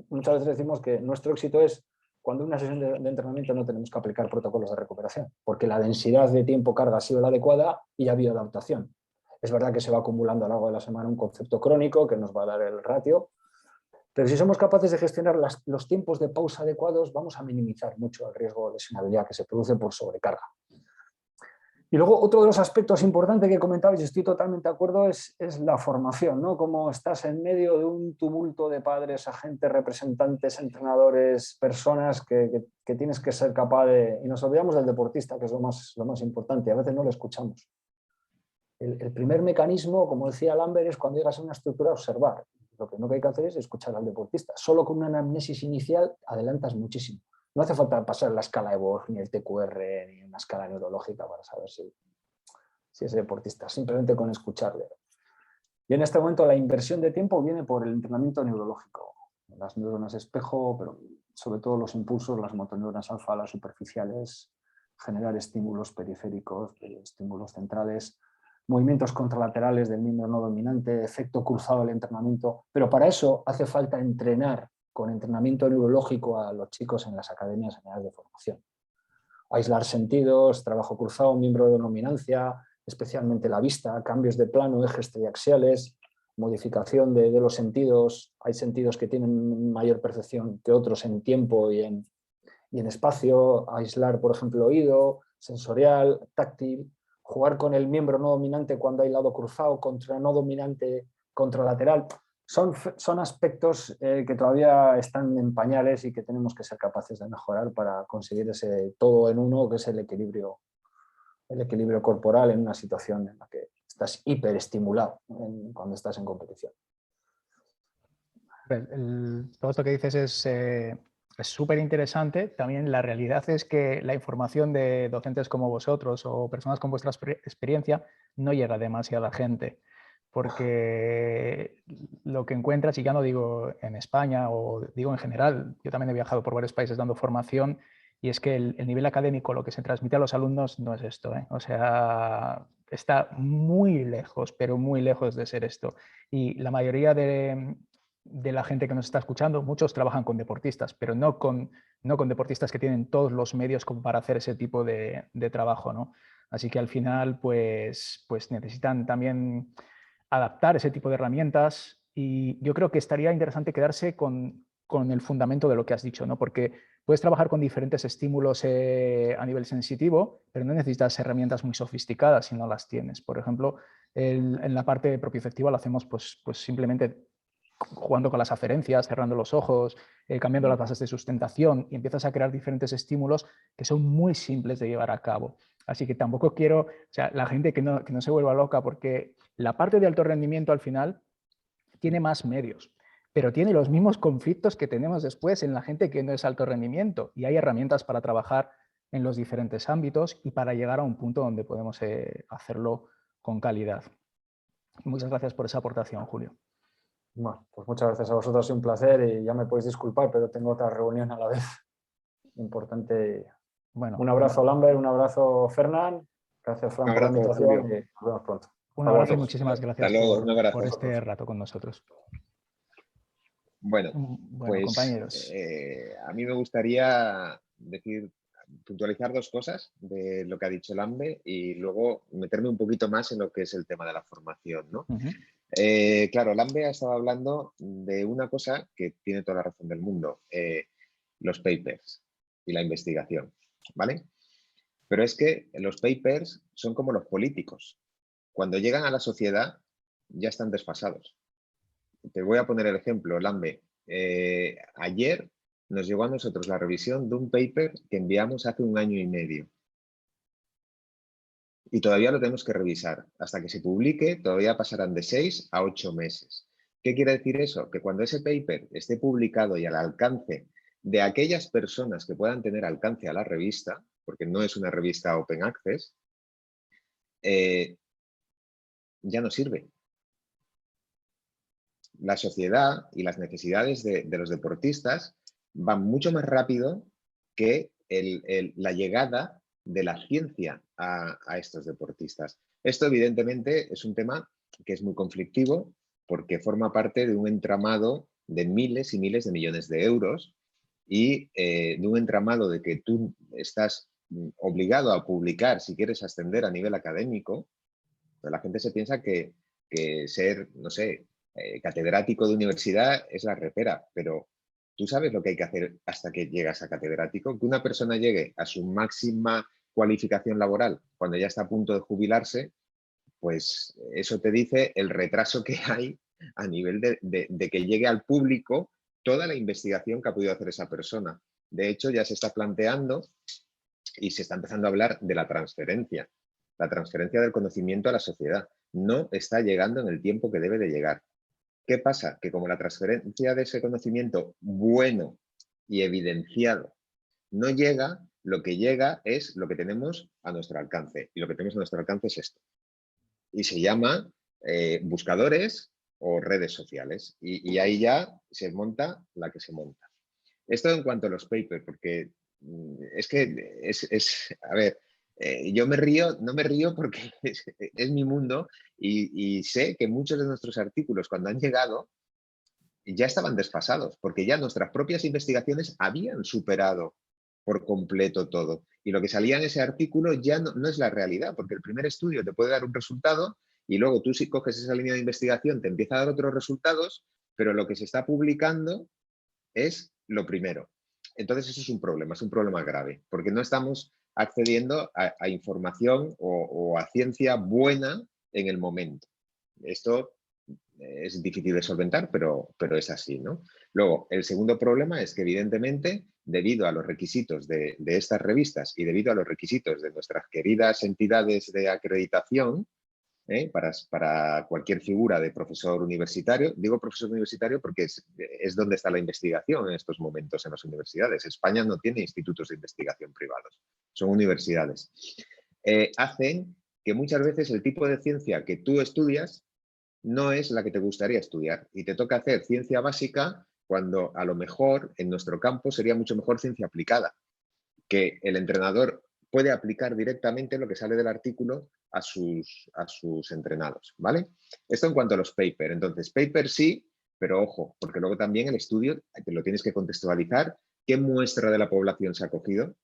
Muchas veces decimos que nuestro éxito es cuando en una sesión de entrenamiento no tenemos que aplicar protocolos de recuperación, porque la densidad de tiempo-carga ha sido la adecuada y ha habido adaptación. Es verdad que se va acumulando a lo largo de la semana un concepto crónico que nos va a dar el ratio, pero si somos capaces de gestionar los tiempos de pausa adecuados, vamos a minimizar mucho el riesgo de lesionabilidad que se produce por sobrecarga. Y luego otro de los aspectos importantes que comentabais, y estoy totalmente de acuerdo, es la formación, ¿no? Cómo estás en medio de un tumulto de padres, agentes, representantes, entrenadores, personas que tienes que ser capaz de... Y nos olvidamos del deportista, que es lo más importante, a veces no lo escuchamos. El primer mecanismo, como decía Lambert, es cuando llegas a una estructura, observar. Lo primero que hay que hacer es escuchar al deportista. Solo con una anamnesis inicial adelantas muchísimo. No hace falta pasar la escala de Borg, ni el TQR, ni una escala neurológica para saber si es deportista, simplemente con escucharle. Y en este momento la inversión de tiempo viene por el entrenamiento neurológico. Las neuronas espejo, pero sobre todo los impulsos, las motoneuronas alfa, las superficiales, generar estímulos periféricos, estímulos centrales, movimientos contralaterales del miembro no dominante, efecto cruzado del entrenamiento. Pero para eso hace falta entrenar con entrenamiento neurológico a los chicos en las academias generales de formación. Aislar sentidos, trabajo cruzado, miembro de dominancia, especialmente la vista, cambios de plano, ejes triaxiales, modificación de los sentidos. Hay sentidos que tienen mayor percepción que otros en tiempo y en espacio. Aislar, por ejemplo, oído, sensorial, táctil. Jugar con el miembro no dominante cuando hay lado cruzado, contra no dominante, contralateral. Son aspectos que todavía están en pañales y que tenemos que ser capaces de mejorar para conseguir ese todo en uno, que es el equilibrio corporal en una situación en la que estás hiperestimulado cuando estás en competición. Todo esto que dices es súper interesante. También la realidad es que la información de docentes como vosotros o personas con vuestra experiencia no llega a demasiada gente, porque lo que encuentras, y ya no digo en España o digo en general, yo también he viajado por varios países dando formación, y es que el nivel académico, lo que se transmite a los alumnos no es esto, ¿eh? O sea, está muy lejos, pero muy lejos de ser esto. Y la mayoría de la gente que nos está escuchando, muchos trabajan con deportistas, pero no con deportistas que tienen todos los medios como para hacer ese tipo de trabajo, ¿no? Así que al final, pues necesitan también adaptar ese tipo de herramientas, y yo creo que estaría interesante quedarse con el fundamento de lo que has dicho, ¿no? Porque puedes trabajar con diferentes estímulos a nivel sensitivo, pero no necesitas herramientas muy sofisticadas si no las tienes. Por ejemplo, en la parte propioceptiva lo hacemos pues simplemente jugando con las aferencias, cerrando los ojos, cambiando las bases de sustentación, y empiezas a crear diferentes estímulos que son muy simples de llevar a cabo. Así que tampoco quiero, o sea, la gente que no se vuelva loca, porque la parte de alto rendimiento al final tiene más medios, pero tiene los mismos conflictos que tenemos después en la gente que no es alto rendimiento, y hay herramientas para trabajar en los diferentes ámbitos y para llegar a un punto donde podemos hacerlo con calidad. Muchas gracias por esa aportación, Julio. Bueno, pues muchas gracias a vosotros, ha sido un placer y ya me podéis disculpar, pero tengo otra reunión a la vez. Importante. Bueno, un abrazo, Lambert, un abrazo, Fernán. Gracias, Fran, por la invitación y nos vemos pronto. Un abrazo y muchísimas gracias por este rato con nosotros. Bueno, pues compañeros. A mí me gustaría puntualizar dos cosas de lo que ha dicho Lambe y luego meterme un poquito más en lo que es el tema de la formación, ¿no? Claro, Lambe ha estado hablando de una cosa que tiene toda la razón del mundo, los papers y la investigación, ¿vale? Pero es que los papers son como los políticos. Cuando llegan a la sociedad ya están desfasados. Te voy a poner el ejemplo, Lambe. Ayer nos llegó a nosotros la revisión de un paper que enviamos hace 1 año y medio. Y todavía lo tenemos que revisar. Hasta que se publique, todavía pasarán de 6 a 8 meses. ¿Qué quiere decir eso? Que cuando ese paper esté publicado y al alcance de aquellas personas que puedan tener alcance a la revista, porque no es una revista open access, ya no sirve. La sociedad y las necesidades de los deportistas van mucho más rápido que la llegada de la ciencia a estos deportistas. Esto, evidentemente, es un tema que es muy conflictivo porque forma parte de un entramado de miles y miles de millones de euros y de un entramado de que tú estás obligado a publicar si quieres ascender a nivel académico. Pero la gente se piensa que ser, no sé, catedrático de universidad es la repera, pero tú sabes lo que hay que hacer hasta que llegas a catedrático. Que una persona llegue a su máxima cualificación laboral cuando ya está a punto de jubilarse, pues eso te dice el retraso que hay a nivel de que llegue al público toda la investigación que ha podido hacer esa persona. De hecho, ya se está planteando y se está empezando a hablar de la transferencia del conocimiento a la sociedad. No está llegando en el tiempo que debe de llegar. ¿Qué pasa? Que como la transferencia de ese conocimiento bueno y evidenciado no llega, lo que llega es lo que tenemos a nuestro alcance. Y lo que tenemos a nuestro alcance es esto. Y se llama buscadores o redes sociales. Y ahí ya se monta la que se monta. Esto en cuanto a los papers, porque es que a ver, yo me río, no me río porque es mi mundo y sé que muchos de nuestros artículos cuando han llegado ya estaban desfasados, porque ya nuestras propias investigaciones habían superado por completo todo. Y lo que salía en ese artículo ya no es la realidad, porque el primer estudio te puede dar un resultado y luego tú si coges esa línea de investigación te empieza a dar otros resultados, pero lo que se está publicando es lo primero. Entonces eso es un problema grave, porque no estamos accediendo a información o a ciencia buena en el momento. Esto es difícil de solventar, pero es así, ¿no? Luego, el segundo problema es que evidentemente, debido a los requisitos de estas revistas y debido a los requisitos de nuestras queridas entidades de acreditación, para cualquier figura de profesor universitario. Digo profesor universitario porque es donde está la investigación en estos momentos en las universidades. España no tiene institutos de investigación privados, son universidades. Hacen que muchas veces el tipo de ciencia que tú estudias no es la que te gustaría estudiar y te toca hacer ciencia básica cuando a lo mejor en nuestro campo sería mucho mejor ciencia aplicada, que el entrenador puede aplicar directamente lo que sale del artículo a sus entrenados, ¿vale? Esto en cuanto a los papers. Entonces, papers sí, pero ojo, porque luego también el estudio te lo tienes que contextualizar, qué muestra de la población se ha cogido,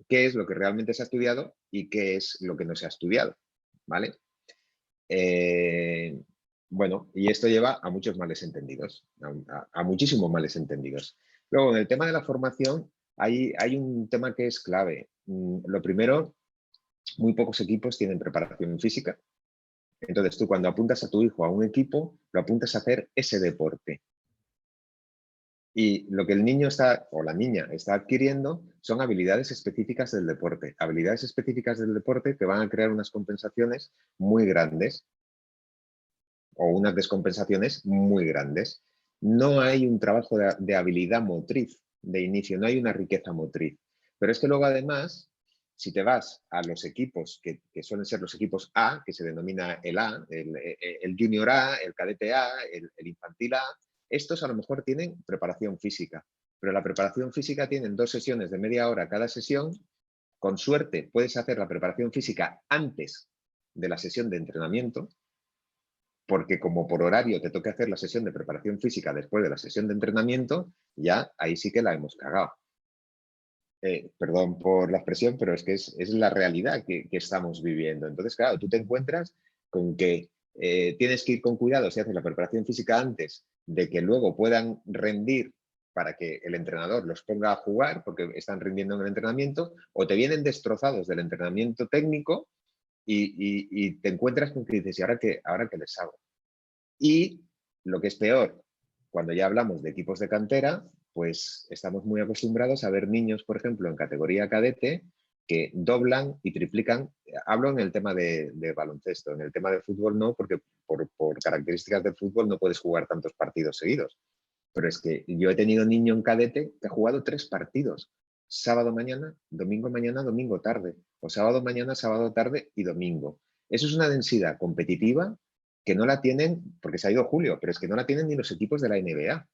qué es lo que realmente se ha estudiado y qué es lo que no se ha estudiado, ¿vale? Bueno, y esto lleva a muchos males entendidos, a muchísimos males entendidos. Luego, en el tema de la formación, hay un tema que es clave. Lo primero, muy pocos equipos tienen preparación física. Entonces tú cuando apuntas a tu hijo a un equipo, lo apuntas a hacer ese deporte. Y lo que el niño está, o la niña está adquiriendo son habilidades específicas del deporte. Habilidades específicas del deporte que van a crear unas compensaciones muy grandes o unas descompensaciones muy grandes. No hay un trabajo de habilidad motriz de inicio, no hay una riqueza motriz. Pero es que luego además, si te vas a los equipos que suelen ser los equipos A, que se denomina el A, el Junior A, el Cadete A, el Infantil A, estos a lo mejor tienen preparación física, pero la preparación física tienen 2 sesiones de media hora cada sesión. Con suerte puedes hacer la preparación física antes de la sesión de entrenamiento, porque como por horario te toca hacer la sesión de preparación física después de la sesión de entrenamiento, ya ahí sí que la hemos cagado. Perdón por la expresión, pero es que es la realidad que estamos viviendo. Entonces, claro, tú te encuentras con que tienes que ir con cuidado si haces la preparación física antes de que luego puedan rendir para que el entrenador los ponga a jugar porque están rindiendo en el entrenamiento, o te vienen destrozados del entrenamiento técnico y te encuentras con que dices, ¿y ahora qué les hago? Y lo que es peor, cuando ya hablamos de equipos de cantera, pues estamos muy acostumbrados a ver niños, por ejemplo, en categoría cadete, que doblan y triplican. Hablo en el tema de baloncesto, en el tema de fútbol no, porque por características del fútbol no puedes jugar tantos partidos seguidos. Pero es que yo he tenido niño en cadete que ha jugado 3 partidos. Sábado mañana, domingo tarde. O sábado mañana, sábado tarde y domingo. Eso es una densidad competitiva que no la tienen, porque se ha ido Julio, pero es que no la tienen ni los equipos de la NBA.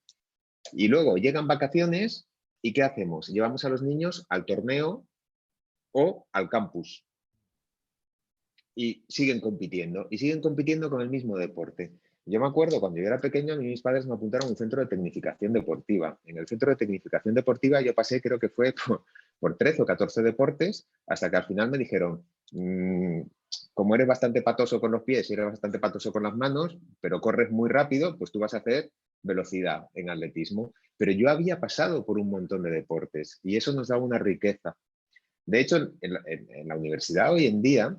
Y luego llegan vacaciones y ¿qué hacemos? Llevamos a los niños al torneo o al campus. Y siguen compitiendo con el mismo deporte. Yo me acuerdo cuando yo era pequeño, a mí mis padres me apuntaron a un centro de tecnificación deportiva. En el centro de tecnificación deportiva yo pasé, creo que fue por 13 o 14 deportes, hasta que al final me dijeron, como eres bastante patoso con los pies y eres bastante patoso con las manos, pero corres muy rápido, pues tú vas a hacer velocidad en atletismo. Pero yo había pasado por un montón de deportes y eso nos da una riqueza. De hecho, en la universidad hoy en día,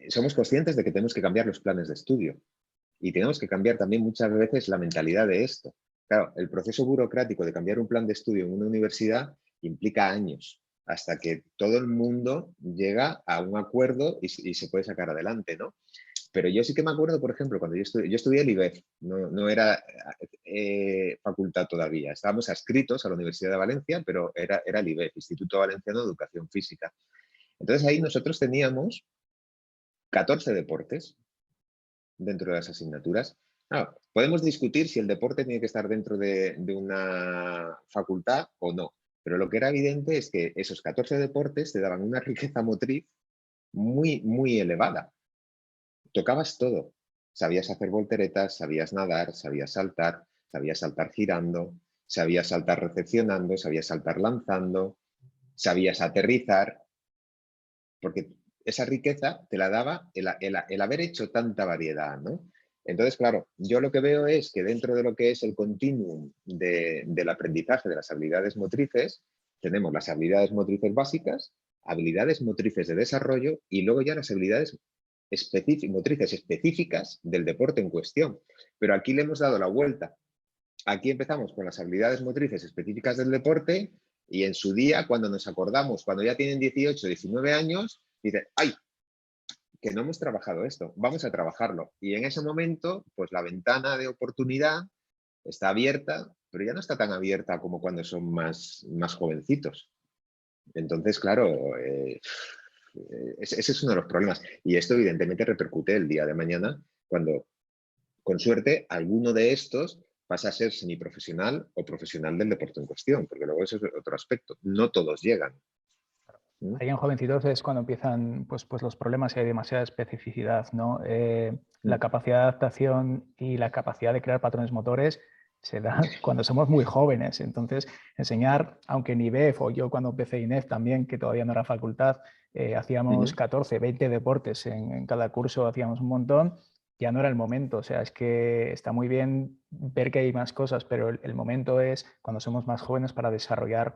somos conscientes de que tenemos que cambiar los planes de estudio y tenemos que cambiar también muchas veces la mentalidad de esto. Claro, el proceso burocrático de cambiar un plan de estudio en una universidad implica años hasta que todo el mundo llega a un acuerdo y se puede sacar adelante, ¿no? Pero yo sí que me acuerdo, por ejemplo, cuando yo estudié el IBEF, no era facultad todavía, estábamos adscritos a la Universidad de Valencia, pero era el IBEF, Instituto Valenciano de Educación Física. Entonces ahí nosotros teníamos 14 deportes dentro de las asignaturas. Claro, podemos discutir si el deporte tiene que estar dentro de una facultad o no, pero lo que era evidente es que esos 14 deportes te daban una riqueza motriz muy, muy elevada. Tocabas todo. Sabías hacer volteretas, sabías nadar, sabías saltar girando, sabías saltar recepcionando, sabías saltar lanzando, sabías aterrizar, porque esa riqueza te la daba el haber hecho tanta variedad, ¿no? Entonces, claro, yo lo que veo es que dentro de lo que es el continuum del aprendizaje de las habilidades motrices, tenemos las habilidades motrices básicas, habilidades motrices de desarrollo y luego ya las habilidades motrices específicas del deporte en cuestión. Pero aquí le hemos dado la vuelta. Aquí empezamos con las habilidades motrices específicas del deporte y en su día, cuando nos acordamos, cuando ya tienen 18, 19 años, dicen, ¡ay! Que no hemos trabajado esto, vamos a trabajarlo. Y en ese momento, pues la ventana de oportunidad está abierta, pero ya no está tan abierta como cuando son más jovencitos. Entonces, claro, ese es uno de los problemas. Y esto evidentemente repercute el día de mañana cuando, con suerte, alguno de estos pasa a ser semiprofesional o profesional del deporte en cuestión, porque luego eso es otro aspecto. No todos llegan. Ahí en jovencitos es cuando empiezan pues los problemas y hay demasiada especificidad, ¿no? La capacidad de adaptación y la capacidad de crear patrones motores se da cuando somos muy jóvenes. Entonces, enseñar, aunque en IBEF o yo cuando empecé INEF también, que todavía no era facultad, hacíamos 14, 20 deportes en cada curso, hacíamos un montón, ya no era el momento. O sea, es que está muy bien ver que hay más cosas, pero el momento es cuando somos más jóvenes para desarrollar...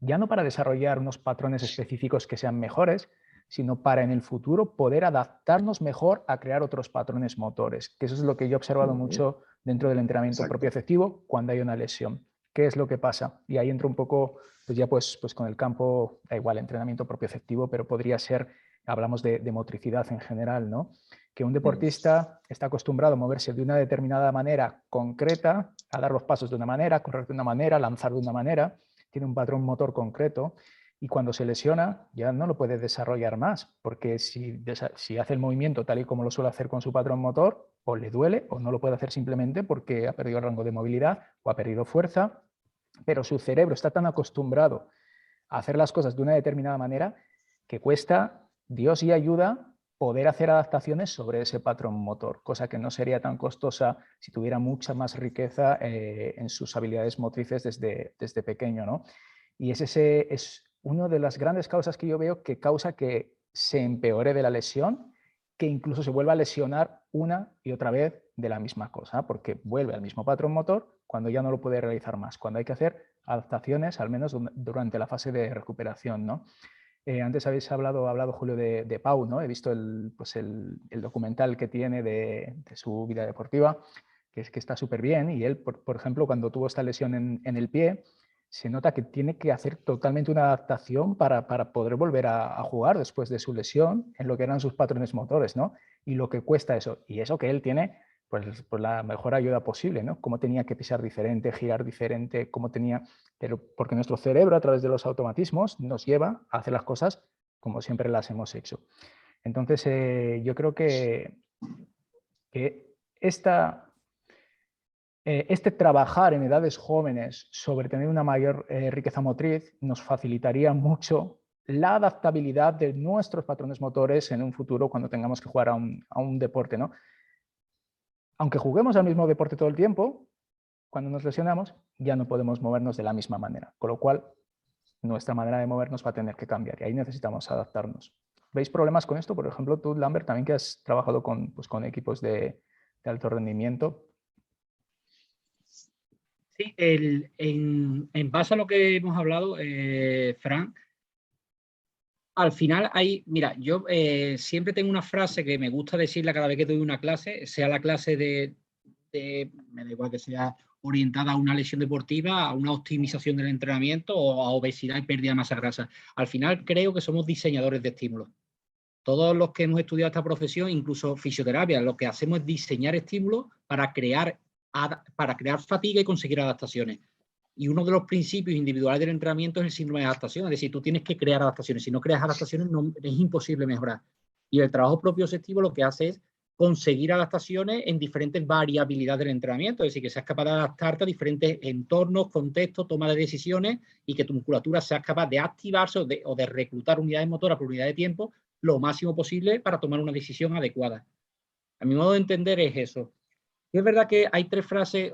ya no para desarrollar unos patrones específicos que sean mejores, sino para en el futuro poder adaptarnos mejor a crear otros patrones motores, que eso es lo que yo he observado mucho dentro del entrenamiento propioceptivo cuando hay una lesión. ¿Qué es lo que pasa? Y ahí entro un poco, pues ya pues con el campo, da igual, entrenamiento propioceptivo, pero podría ser, hablamos de motricidad en general, ¿no? Que un deportista está acostumbrado a moverse de una determinada manera concreta, a dar los pasos de una manera, correr de una manera, lanzar de una manera, tiene un patrón motor concreto, y cuando se lesiona ya no lo puede desarrollar más, porque si hace el movimiento tal y como lo suele hacer con su patrón motor, o le duele o no lo puede hacer simplemente porque ha perdido el rango de movilidad o ha perdido fuerza, pero su cerebro está tan acostumbrado a hacer las cosas de una determinada manera que cuesta, Dios y ayuda, poder hacer adaptaciones sobre ese patrón motor, cosa que no sería tan costosa si tuviera mucha más riqueza en sus habilidades motrices desde pequeño, ¿no? Y es una de las grandes causas que yo veo que causa que se empeore de la lesión, que incluso se vuelva a lesionar una y otra vez de la misma cosa, porque vuelve al mismo patrón motor cuando ya no lo puede realizar más, cuando hay que hacer adaptaciones, al menos durante la fase de recuperación, ¿no? Antes habéis hablado Julio, de Pau, ¿no? He visto el documental que tiene de su vida deportiva, que está súper bien, y él, por ejemplo, cuando tuvo esta lesión en el pie, se nota que tiene que hacer totalmente una adaptación para poder volver a jugar después de su lesión en lo que eran sus patrones motores, ¿no? Y lo que cuesta eso. Y eso que él tiene pues la mejor ayuda posible, ¿no? Cómo tenía que pisar diferente, girar diferente, cómo tenía... Pero porque nuestro cerebro, a través de los automatismos, nos lleva a hacer las cosas como siempre las hemos hecho. Entonces, yo creo que este trabajar en edades jóvenes sobre tener una mayor riqueza motriz nos facilitaría mucho la adaptabilidad de nuestros patrones motores en un futuro cuando tengamos que jugar a un deporte, ¿no? Aunque juguemos al mismo deporte todo el tiempo, cuando nos lesionamos ya no podemos movernos de la misma manera, con lo cual nuestra manera de movernos va a tener que cambiar y ahí necesitamos adaptarnos. ¿Veis problemas con esto? Por ejemplo, tú, Lambert, también que has trabajado con equipos de alto rendimiento. Sí, en base a lo que hemos hablado, Fran, al final mira, yo siempre tengo una frase que me gusta decirla cada vez que doy una clase, sea la clase me da igual que sea orientada a una lesión deportiva, a una optimización del entrenamiento o a obesidad y pérdida de masa grasa. Al final creo que somos diseñadores de estímulos. Todos los que hemos estudiado esta profesión, incluso fisioterapia, lo que hacemos es diseñar estímulos para crear fatiga y conseguir adaptaciones. Y uno de los principios individuales del entrenamiento es el síndrome de adaptación. Es decir, tú tienes que crear adaptaciones. Si no creas adaptaciones, es imposible mejorar. Y el trabajo propioceptivo lo que hace es conseguir adaptaciones en diferentes variabilidades del entrenamiento. Es decir, que seas capaz de adaptarte a diferentes entornos, contextos, toma de decisiones y que tu musculatura sea capaz de activarse o de reclutar unidades motoras por unidad de tiempo lo máximo posible para tomar una decisión adecuada. A mi modo de entender es eso. Y es verdad que hay tres frases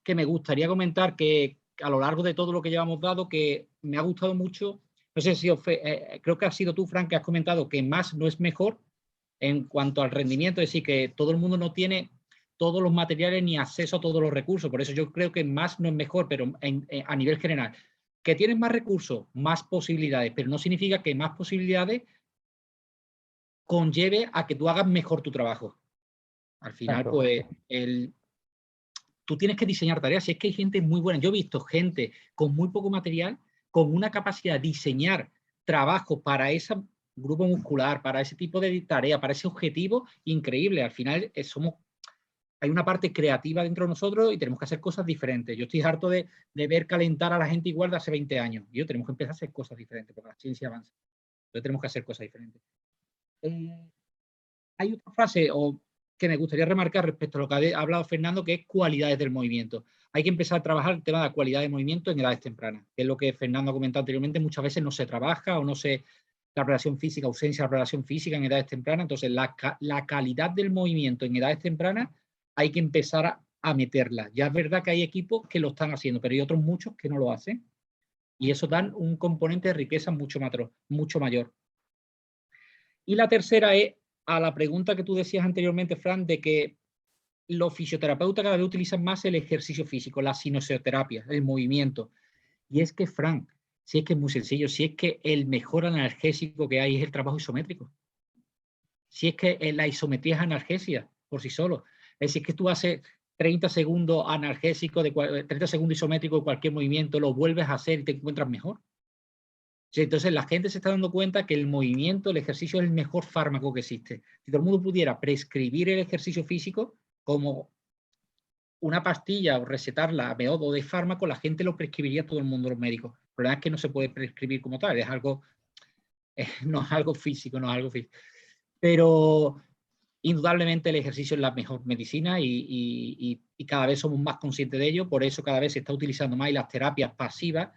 que me gustaría comentar que a lo largo de todo lo que llevamos dado, que me ha gustado mucho. No sé si creo que has sido tú, Frank, que has comentado que más no es mejor en cuanto al rendimiento, es decir, que todo el mundo no tiene todos los materiales ni acceso a todos los recursos. Por eso yo creo que más no es mejor, pero a nivel general. Que tienes más recursos, más posibilidades, pero no significa que más posibilidades conlleve a que tú hagas mejor tu trabajo. Al final, pues, tú tienes que diseñar tareas. Si es que hay gente muy buena. Yo he visto gente con muy poco material, con una capacidad de diseñar trabajo para ese grupo muscular, para ese tipo de tarea, para ese objetivo, increíble. Al final, hay una parte creativa dentro de nosotros y tenemos que hacer cosas diferentes. Yo estoy harto de ver calentar a la gente igual de hace 20 años. Y tenemos que empezar a hacer cosas diferentes porque la ciencia avanza. Entonces tenemos que hacer cosas diferentes. Hay otra frase que me gustaría remarcar respecto a lo que ha hablado Fernando, que es cualidades del movimiento. Hay que empezar a trabajar el tema de la cualidad de movimiento en edades tempranas, que es lo que Fernando ha comentado anteriormente. Muchas veces no se trabaja o no se... La preparación física, ausencia de preparación física en edades tempranas. Entonces, la calidad del movimiento en edades tempranas hay que empezar a meterla. Ya es verdad que hay equipos que lo están haciendo, pero hay otros muchos que no lo hacen. Y eso dan un componente de riqueza mucho mayor. Y la tercera es a la pregunta que tú decías anteriormente, Fran, de que los fisioterapeutas cada vez utilizan más el ejercicio físico, la cinesioterapia, el movimiento. Y es que, Fran, Si es que es muy sencillo, si es que el mejor analgésico que hay es el trabajo isométrico. Si es que la isometría es analgesia por sí solo. Es decir, que tú haces 30 segundos analgésico, 30 segundos isométrico de cualquier movimiento, lo vuelves a hacer y te encuentras mejor. Entonces la gente se está dando cuenta que el movimiento, el ejercicio es el mejor fármaco que existe. Si todo el mundo pudiera prescribir el ejercicio físico como una pastilla o recetarla a modo de fármaco, la gente lo prescribiría a todo el mundo, los médicos. El problema es que no se puede prescribir como tal, es algo, no es algo físico, no es algo físico. Pero indudablemente el ejercicio es la mejor medicina y cada vez somos más conscientes de ello, por eso cada vez se está utilizando más y las terapias pasivas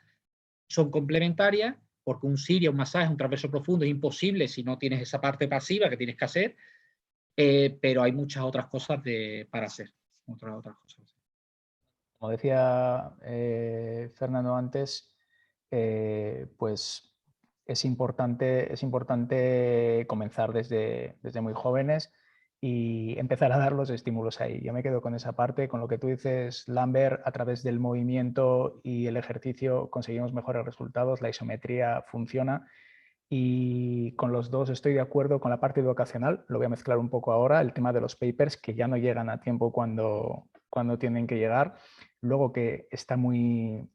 son complementarias, porque un siria, un masaje, un transverso profundo es imposible si no tienes esa parte pasiva que tienes que hacer, pero hay muchas otras cosas para hacer. Otras cosas. Como decía Fernando antes, pues es importante comenzar desde muy jóvenes y empezar a dar los estímulos ahí. Yo me quedo con esa parte, con lo que tú dices, Lambert, a través del movimiento y el ejercicio conseguimos mejores resultados, la isometría funciona. Y con los dos estoy de acuerdo con la parte educacional, lo voy a mezclar un poco ahora, el tema de los papers que ya no llegan a tiempo cuando tienen que llegar, luego que está muy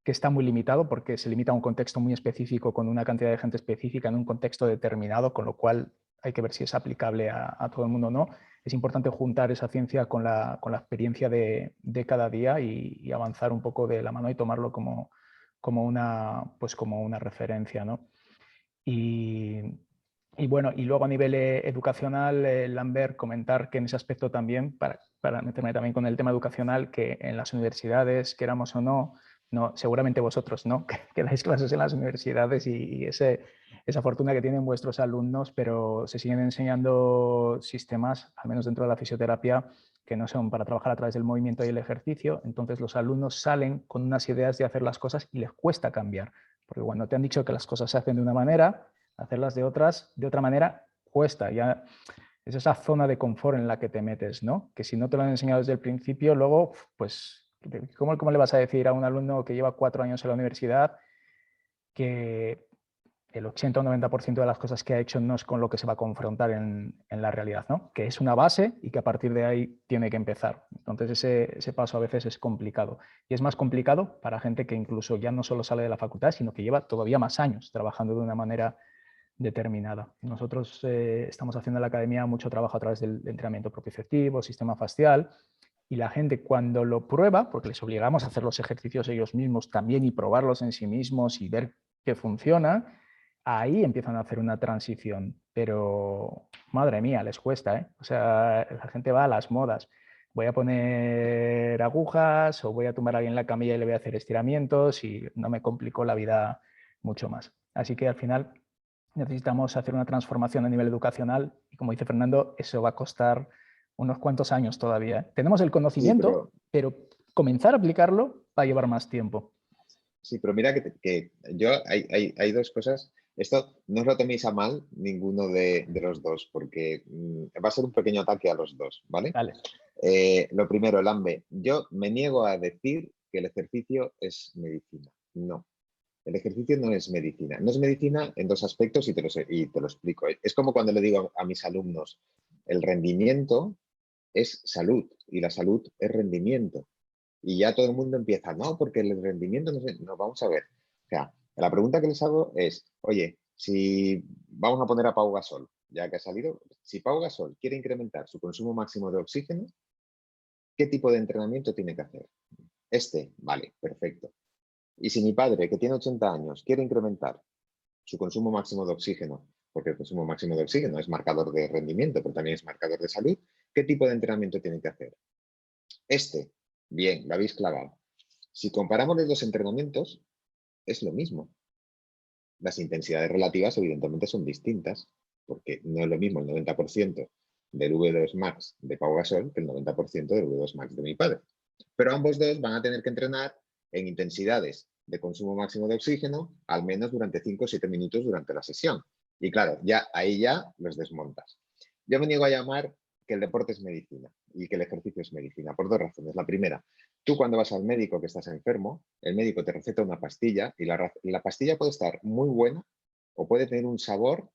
limitado porque se limita a un contexto muy específico con una cantidad de gente específica en un contexto determinado, con lo cual hay que ver si es aplicable a todo el mundo o no. Es importante juntar esa ciencia con la experiencia de cada día y avanzar un poco de la mano y tomarlo como una referencia, ¿no? Y bueno, y luego a nivel educacional, Lambert, comentar que en ese aspecto también, para meterme también con el tema educacional, que en las universidades, queramos o no, seguramente vosotros no, que dais clases en las universidades y esa fortuna que tienen vuestros alumnos, pero se siguen enseñando sistemas, al menos dentro de la fisioterapia, que no son para trabajar a través del movimiento y el ejercicio. Entonces los alumnos salen con unas ideas de hacer las cosas y les cuesta cambiar. Porque cuando te han dicho que las cosas se hacen de una manera, hacerlas de otra manera cuesta. Ya es esa zona de confort en la que te metes, ¿no? Que si no te lo han enseñado desde el principio, luego, pues, ¿cómo le vas a decir a un alumno que lleva 4 años en la universidad que el 80 o 90% de las cosas que ha hecho no es con lo que se va a confrontar en la realidad, ¿no? Que es una base y que a partir de ahí tiene que empezar. Entonces ese paso a veces es complicado. Y es más complicado para gente que incluso ya no solo sale de la facultad, sino que lleva todavía más años trabajando de una manera determinada. Nosotros estamos haciendo en la academia mucho trabajo a través del entrenamiento propioceptivo, sistema facial, y la gente cuando lo prueba, porque les obligamos a hacer los ejercicios ellos mismos también y probarlos en sí mismos y ver que funciona, ahí empiezan a hacer una transición, pero madre mía, les cuesta, ¿eh? O sea, la gente va a las modas. Voy a poner agujas o voy a tumbar a alguien en la camilla y le voy a hacer estiramientos y no me complicó la vida mucho más. Así que al final necesitamos hacer una transformación a nivel educacional y como dice Fernando, eso va a costar unos cuantos años todavía, ¿eh? Tenemos el conocimiento, sí, pero comenzar a aplicarlo va a llevar más tiempo. Sí, pero mira que yo hay dos cosas. Esto no os lo toméis a mal ninguno de los dos, porque va a ser un pequeño ataque a los dos, ¿vale? Vale. Lo primero, Lambe, yo me niego a decir que el ejercicio es medicina. No, el ejercicio no es medicina. No es medicina en dos aspectos y te lo explico. Es como cuando le digo a mis alumnos, el rendimiento es salud y la salud es rendimiento. Y ya todo el mundo empieza, no, porque el rendimiento no sé, no, vamos a ver. O sea, la pregunta que les hago es, oye, si vamos a poner a Pau Gasol, ya que ha salido, si Pau Gasol quiere incrementar su consumo máximo de oxígeno, ¿qué tipo de entrenamiento tiene que hacer? Vale, perfecto. Y si mi padre, que tiene 80 años, quiere incrementar su consumo máximo de oxígeno, porque el consumo máximo de oxígeno es marcador de rendimiento, pero también es marcador de salud, ¿qué tipo de entrenamiento tiene que hacer? Bien, lo habéis clavado. Si comparamos los dos entrenamientos, es lo mismo. Las intensidades relativas evidentemente son distintas, porque no es lo mismo el 90% del V2 Max de Pau Gasol que el 90% del V2 Max de mi padre. Pero ambos dos van a tener que entrenar en intensidades de consumo máximo de oxígeno al menos durante 5 o 7 minutos durante la sesión. Y claro, ahí ya los desmontas. Yo me niego a llamar que el deporte es medicina y que el ejercicio es medicina, por dos razones. La primera, tú cuando vas al médico que estás enfermo, el médico te receta una pastilla y la pastilla puede estar muy buena o puede tener un sabor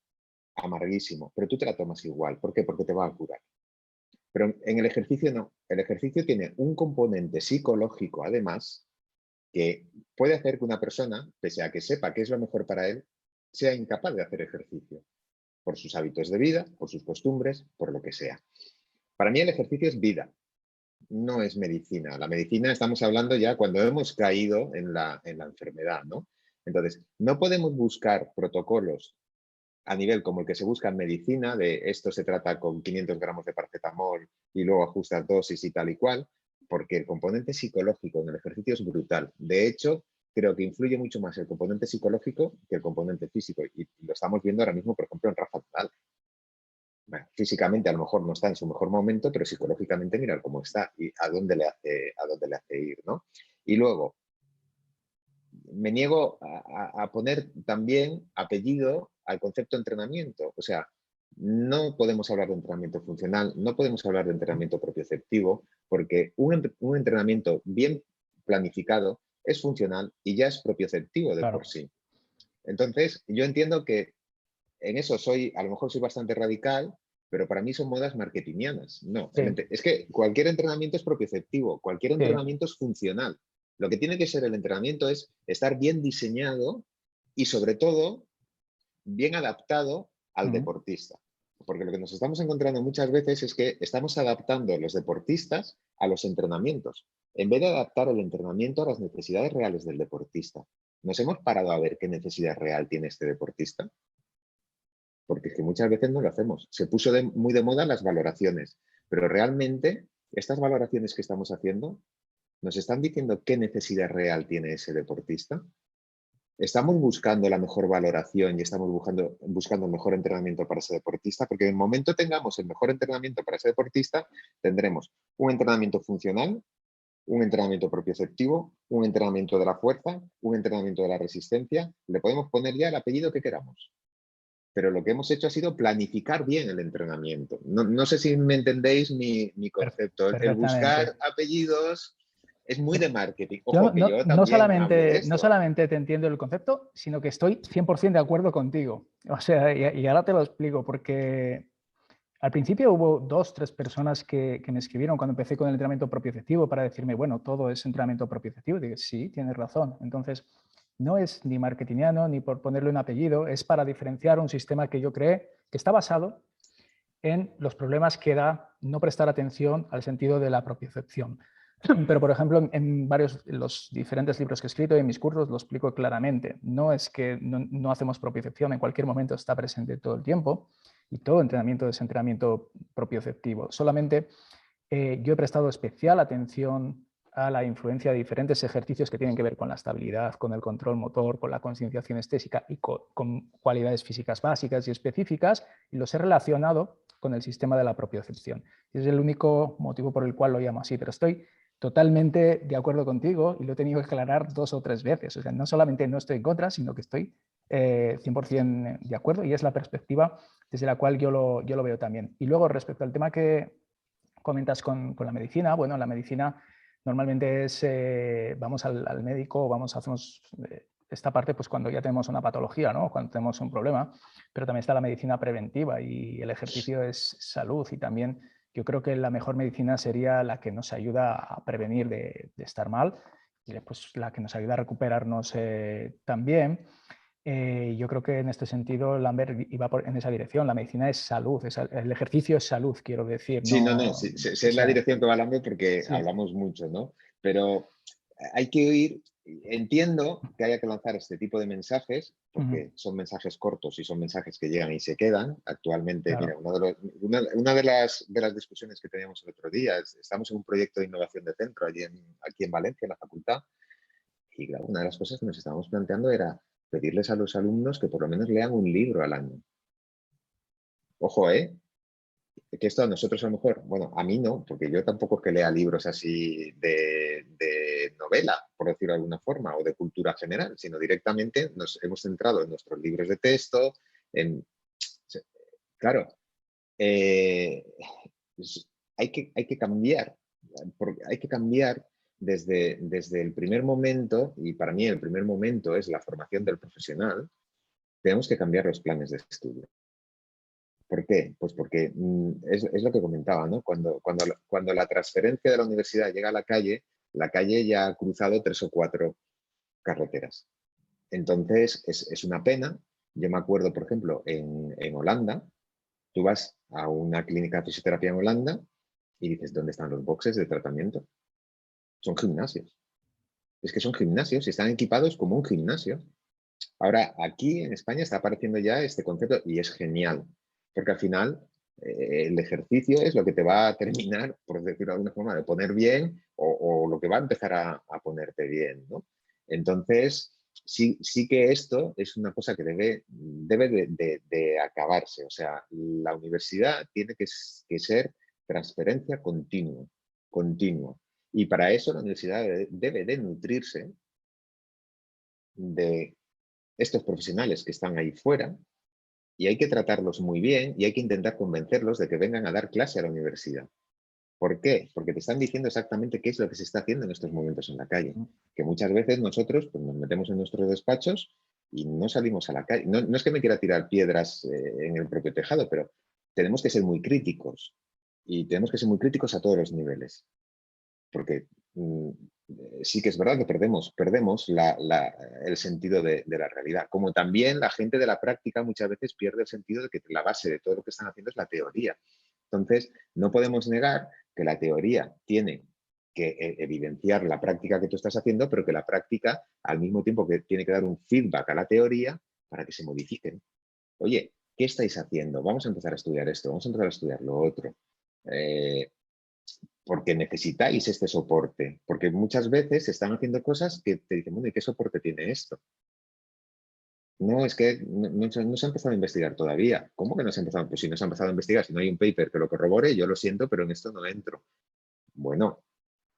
amarguísimo, pero tú te la tomas igual. ¿Por qué? Porque te va a curar. Pero en el ejercicio no. El ejercicio tiene un componente psicológico, además, que puede hacer que una persona, pese a que sepa qué es lo mejor para él, sea incapaz de hacer ejercicio, por sus hábitos de vida, por sus costumbres, por lo que sea. Para mí el ejercicio es vida, no es medicina. La medicina estamos hablando ya cuando hemos caído en la enfermedad, ¿no? Entonces, no podemos buscar protocolos a nivel como el que se busca en medicina, de esto se trata con 500 gramos de paracetamol y luego ajustas dosis y tal y cual, porque el componente psicológico en el ejercicio es brutal. De hecho, creo que influye mucho más el componente psicológico que el componente físico. Y lo estamos viendo ahora mismo, por ejemplo, en Rafa Nadal. Bueno, físicamente a lo mejor no está en su mejor momento, pero psicológicamente mirar cómo está y a dónde le hace ir, ¿no? Y luego, me niego a poner también apellido al concepto de entrenamiento. O sea, no podemos hablar de entrenamiento funcional, no podemos hablar de entrenamiento propioceptivo, porque un entrenamiento bien planificado es funcional y ya es propioceptivo de por sí. Entonces, yo entiendo que en eso a lo mejor soy bastante radical, pero para mí son modas marketingianas. No, sí. Es que cualquier entrenamiento es propioceptivo, cualquier entrenamiento es funcional. Lo que tiene que ser el entrenamiento es estar bien diseñado y, sobre todo, bien adaptado al deportista. Porque lo que nos estamos encontrando muchas veces es que estamos adaptando los deportistas a los entrenamientos, en vez de adaptar el entrenamiento a las necesidades reales del deportista. ¿Nos hemos parado a ver qué necesidad real tiene este deportista? Porque es que muchas veces no lo hacemos. Se puso muy de moda las valoraciones, pero realmente estas valoraciones que estamos haciendo nos están diciendo qué necesidad real tiene ese deportista. Estamos buscando la mejor valoración y estamos buscando el mejor entrenamiento para ese deportista, porque en el momento tengamos el mejor entrenamiento para ese deportista, tendremos un entrenamiento funcional, un entrenamiento propioceptivo, un entrenamiento de la fuerza, un entrenamiento de la resistencia. Le podemos poner ya el apellido que queramos. Pero lo que hemos hecho ha sido planificar bien el entrenamiento. No sé si me entendéis mi concepto. El buscar apellidos es muy de marketing. Ojo, que yo también no solamente te entiendo el concepto, sino que estoy 100% de acuerdo contigo. O sea, y ahora te lo explico, porque al principio hubo 2 o 3 personas que me escribieron cuando empecé con el entrenamiento propioceptivo para decirme, bueno, todo es entrenamiento propioceptivo. Digo, sí, tienes razón. Entonces, no es ni marketingiano ni por ponerle un apellido, es para diferenciar un sistema que yo creé que está basado en los problemas que da no prestar atención al sentido de la propiocepción. Pero, por ejemplo, en los diferentes libros que he escrito y en mis cursos lo explico claramente. No es que no hacemos propiocepción, en cualquier momento está presente todo el tiempo y todo entrenamiento es entrenamiento propioceptivo. Solamente yo he prestado especial atención a la influencia de diferentes ejercicios que tienen que ver con la estabilidad, con el control motor, con la concienciación estésica y con cualidades físicas básicas y específicas, y los he relacionado con el sistema de la propiocepción. Es el único motivo por el cual lo llamo así, pero estoy totalmente de acuerdo contigo y lo he tenido que aclarar 2 o 3 veces. O sea, no solamente no estoy en contra, sino que estoy 100% de acuerdo y es la perspectiva desde la cual yo lo veo también. Y luego, respecto al tema que comentas con la medicina, bueno, la medicina normalmente es, vamos al médico, hacemos esta parte pues cuando ya tenemos una patología, ¿no? Cuando tenemos un problema, pero también está la medicina preventiva y el ejercicio es salud y también yo creo que la mejor medicina sería la que nos ayuda a prevenir de estar mal y después la que nos ayuda a recuperarnos también. Yo creo que en este sentido Lambert iba en esa dirección. La medicina es salud, el ejercicio es salud, quiero decir. Sí, sí, es la dirección que va Lambert porque sí. Hablamos mucho, ¿no? Pero hay que oír, entiendo que haya que lanzar este tipo de mensajes porque son mensajes cortos y son mensajes que llegan y se quedan. Actualmente, claro. Mira, una de las discusiones que teníamos el otro día, estamos en un proyecto de innovación de centro aquí en Valencia, en la facultad, y claro, una de las cosas que nos estábamos planteando era pedirles a los alumnos que por lo menos lean un libro al año. Ojo, que esto a nosotros a lo mejor, bueno, a mí no, porque yo tampoco es que lea libros así de novela, por decirlo de alguna forma, o de cultura general, sino directamente nos hemos centrado en nuestros libros de texto, claro, hay que cambiar, porque hay que cambiar desde el primer momento, y para mí el primer momento es la formación del profesional. Tenemos que cambiar los planes de estudio. ¿Por qué? Pues porque es lo que comentaba, ¿no? Cuando la transferencia de la universidad llega a la calle ya ha cruzado 3 o 4 carreteras. Entonces, es una pena. Yo me acuerdo, por ejemplo, en Holanda, tú vas a una clínica de fisioterapia en Holanda y dices, ¿dónde están los boxes de tratamiento? Son gimnasios. Es que son gimnasios y están equipados como un gimnasio. Ahora, aquí en España está apareciendo ya este concepto y es genial, porque al final el ejercicio es lo que te va a terminar, por decirlo de alguna forma, de poner bien o lo que va a empezar a ponerte bien, ¿no? Entonces, sí que esto es una cosa que debe de acabarse. O sea, la universidad tiene que ser transferencia continua. Y para eso la universidad debe de nutrirse de estos profesionales que están ahí fuera y hay que tratarlos muy bien y hay que intentar convencerlos de que vengan a dar clase a la universidad. ¿Por qué? Porque te están diciendo exactamente qué es lo que se está haciendo en estos momentos en la calle. Que muchas veces nosotros pues, nos metemos en nuestros despachos y no salimos a la calle. No es que me quiera tirar piedras en el propio tejado, pero tenemos que ser muy críticos y tenemos que ser muy críticos a todos los niveles. Porque sí que es verdad que perdemos el sentido de la realidad. Como también la gente de la práctica muchas veces pierde el sentido de que la base de todo lo que están haciendo es la teoría. Entonces, no podemos negar que la teoría tiene que evidenciar la práctica que tú estás haciendo, pero que la práctica, al mismo tiempo que tiene que dar un feedback a la teoría para que se modifiquen. Oye, ¿qué estáis haciendo? Vamos a empezar a estudiar esto, vamos a empezar a estudiar lo otro. Porque necesitáis este soporte, porque muchas veces se están haciendo cosas que te dicen, bueno, ¿y qué soporte tiene esto? No, es que no se ha empezado a investigar todavía. ¿Cómo que no se ha empezado? Pues si no se ha empezado a investigar, si no hay un paper que lo corrobore, yo lo siento, pero en esto no entro. Bueno,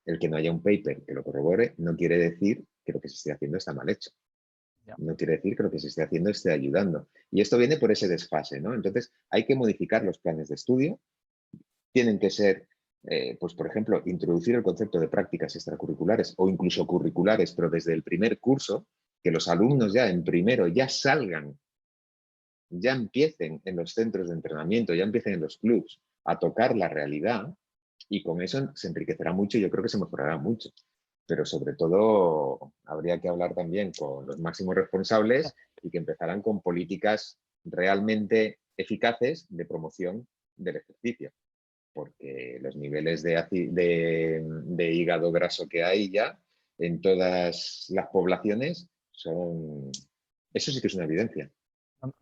el que no haya un paper que lo corrobore no quiere decir que lo que se esté haciendo está mal hecho. No quiere decir que lo que se esté haciendo esté ayudando. Y esto viene por ese desfase, ¿no? Entonces, hay que modificar los planes de estudio. Tienen que ser, pues por ejemplo, introducir el concepto de prácticas extracurriculares o incluso curriculares, pero desde el primer curso, que los alumnos ya en primero ya salgan, ya empiecen en los centros de entrenamiento, ya empiecen en los clubs a tocar la realidad y con eso se enriquecerá mucho y yo creo que se mejorará mucho. Pero sobre todo habría que hablar también con los máximos responsables y que empezaran con políticas realmente eficaces de promoción del ejercicio. Porque los niveles de hígado graso que hay ya en todas las poblaciones son... Eso sí que es una evidencia.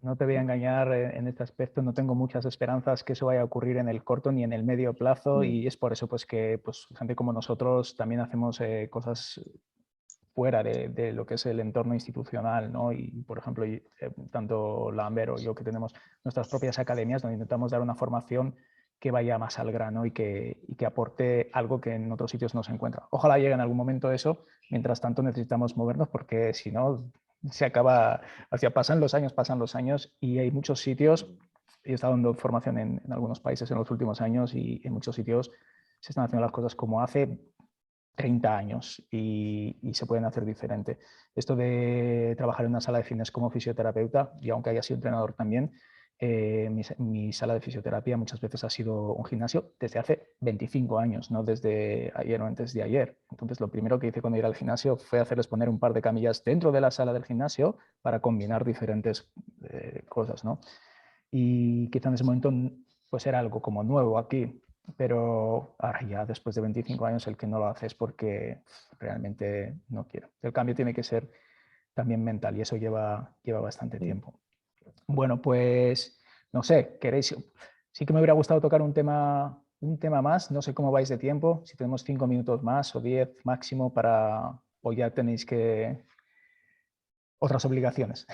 No te voy a engañar en este aspecto, no tengo muchas esperanzas que eso vaya a ocurrir en el corto ni en el medio plazo y es por eso pues, que pues, gente como nosotros también hacemos cosas fuera de lo que es el entorno institucional, ¿no? Y, por ejemplo, tanto Lambert o yo que tenemos nuestras propias academias donde intentamos dar una formación que vaya más al grano y que aporte algo que en otros sitios no se encuentra. Ojalá llegue en algún momento eso, mientras tanto necesitamos movernos porque si no se acaba, o sea, pasan los años y hay muchos sitios, yo he estado dando formación en algunos países en los últimos años y en muchos sitios se están haciendo las cosas como hace 30 años y se pueden hacer diferente. Esto de trabajar en una sala de fitness como fisioterapeuta, y aunque haya sido entrenador también, mi sala de fisioterapia muchas veces ha sido un gimnasio desde hace 25 años, no desde ayer o antes de ayer. Entonces, lo primero que hice cuando ir al gimnasio fue hacerles poner un par de camillas dentro de la sala del gimnasio para combinar diferentes cosas, ¿no? Y quizá en ese momento pues era algo como nuevo aquí, pero ahora ya después de 25 años el que no lo hace es porque realmente no quiero. El cambio tiene que ser también mental y eso lleva bastante tiempo. Bueno, pues no sé, queréis, sí que me hubiera gustado tocar un tema más, no sé cómo vais de tiempo, si tenemos 5 minutos más o 10 máximo para, o ya tenéis que otras obligaciones.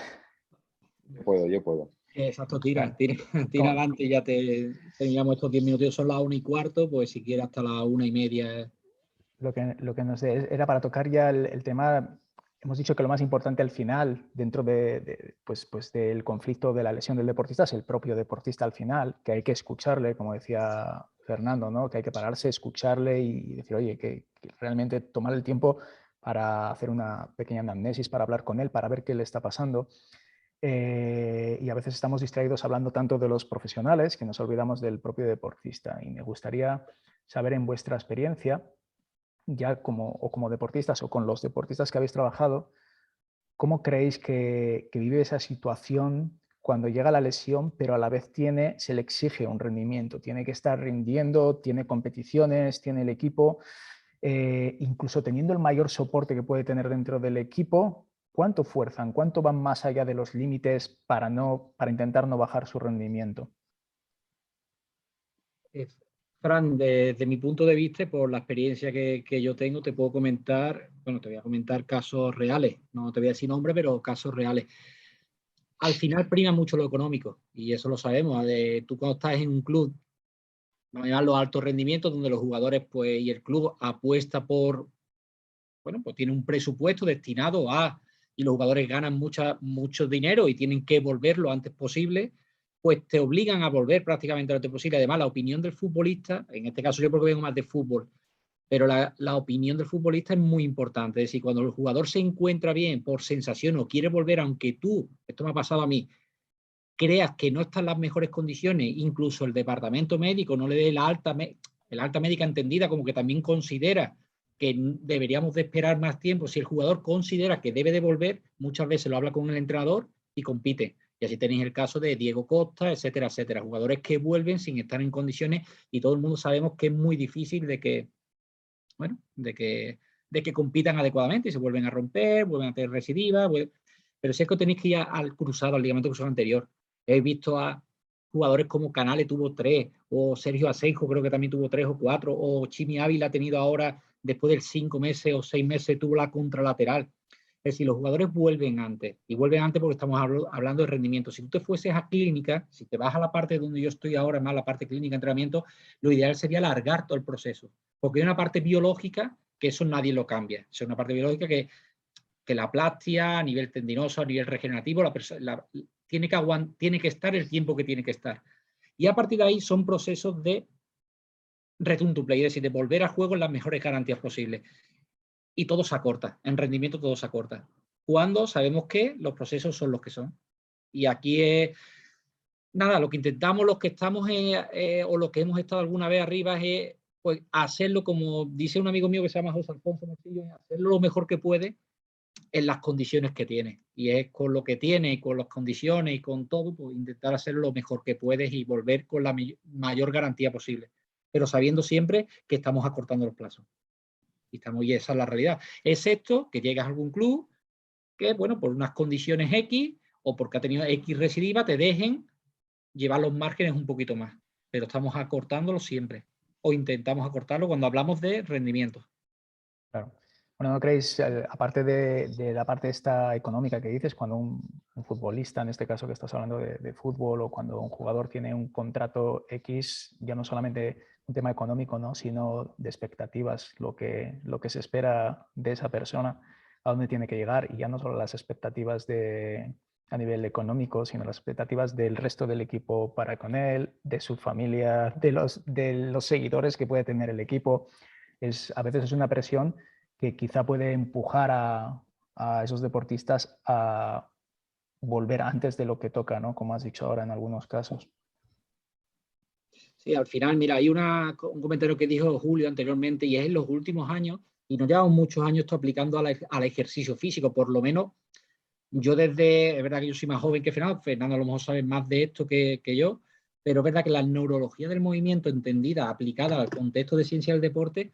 Yo puedo. Exacto, tira adelante y ya terminamos estos 10 minutos. Son las 1:15, pues si quieres hasta las 1:30. Lo que nos era para tocar ya el tema hemos dicho que lo más importante al final, dentro pues del conflicto de la lesión del deportista, es el propio deportista al final, que hay que escucharle, como decía Fernando, ¿no? Que hay que pararse, escucharle y decir, oye, que realmente tomar el tiempo para hacer una pequeña anamnesis, para hablar con él, para ver qué le está pasando. Y a veces estamos distraídos hablando tanto de los profesionales que nos olvidamos del propio deportista. Y me gustaría saber, en vuestra experiencia, ya como deportistas o con los deportistas que habéis trabajado, ¿cómo creéis que vive esa situación cuando llega la lesión, pero a la vez se le exige un rendimiento? Tiene que estar rindiendo, tiene competiciones, tiene el equipo, incluso teniendo el mayor soporte que puede tener dentro del equipo. ¿Cuánto fuerzan? ¿Cuánto van más allá de los límites para intentar no bajar su rendimiento? Fran, desde mi punto de vista, por la experiencia que yo tengo, te puedo comentar, bueno, te voy a comentar casos reales, no te voy a decir nombre, pero casos reales. Al final prima mucho lo económico, y eso lo sabemos. Tú cuando estás en un club, vamos a llamar los altos rendimientos, donde los jugadores pues, y el club apuesta por, bueno, pues tiene un presupuesto destinado a, y los jugadores ganan mucho dinero y tienen que volver lo antes posible, pues te obligan a volver prácticamente lo antes posible. Además, la opinión del futbolista, en este caso yo porque vengo más de fútbol, pero la opinión del futbolista es muy importante. Es decir, cuando el jugador se encuentra bien por sensación o quiere volver, aunque tú, esto me ha pasado a mí, creas que no están en las mejores condiciones, incluso el departamento médico no le dé el alta médica entendida, como que también considera que deberíamos de esperar más tiempo. Si el jugador considera que debe de volver, muchas veces lo habla con el entrenador y compite. Y así tenéis el caso de Diego Costa, etcétera, etcétera. Jugadores que vuelven sin estar en condiciones, y todo el mundo sabemos que es muy difícil de que compitan adecuadamente, y se vuelven a romper, vuelven a tener recidiva, pero si es que tenéis que ir al cruzado, al ligamento cruzado anterior. He visto a jugadores como Canales tuvo 3, o Sergio Asenjo creo que también tuvo 3 o 4, o Chimi Ávila ha tenido ahora, después de 5 meses o 6 meses, tuvo la contralateral. Es decir, los jugadores vuelven antes, y vuelven antes porque estamos hablando de rendimiento. Si tú te fueses a clínica, si te vas a la parte donde yo estoy ahora, más la parte clínica, entrenamiento, lo ideal sería alargar todo el proceso, porque hay una parte biológica que eso nadie lo cambia. Es una parte biológica que la aplastia a nivel tendinoso, a nivel regenerativo, tiene que estar el tiempo que tiene que estar. Y a partir de ahí son procesos de return to play, es decir, de volver a juego en las mejores garantías posibles. Y todo se acorta, en rendimiento todo se acorta. Cuando sabemos que los procesos son los que son. Y aquí es, nada, lo que intentamos los que estamos o los que hemos estado alguna vez arriba es pues, hacerlo como dice un amigo mío que se llama José Alfonso Martillo, hacerlo lo mejor que puede en las condiciones que tiene. Y es con lo que tiene, y con las condiciones y con todo, pues intentar hacer lo mejor que puedes y volver con la mayor garantía posible. Pero sabiendo siempre que estamos acortando los plazos. Y esa es la realidad. Excepto que llegas a algún club que, bueno, por unas condiciones X o porque ha tenido X recidiva, te dejen llevar los márgenes un poquito más. Pero estamos acortándolo siempre. O intentamos acortarlo cuando hablamos de rendimiento. Claro. Bueno, ¿no creéis, aparte de la parte esta económica que dices, cuando un futbolista, en este caso que estás hablando de fútbol, o cuando un jugador tiene un contrato X, ya no solamente un tema económico, ¿no?, sino de expectativas, lo que se espera de esa persona, a dónde tiene que llegar, y ya no solo las expectativas a nivel económico, sino las expectativas del resto del equipo para con él, de su familia, de los seguidores que puede tener el equipo. A veces es una presión que quizá puede empujar a esos deportistas a volver antes de lo que toca, ¿no?, como has dicho ahora en algunos casos. Sí, al final, mira, hay un comentario que dijo Julio anteriormente, y es en los últimos años, y nos llevamos muchos años esto aplicando al ejercicio físico, por lo menos yo es verdad que yo soy más joven que Fernando a lo mejor sabe más de esto que yo, pero es verdad que la neurología del movimiento entendida, aplicada al contexto de ciencia del deporte,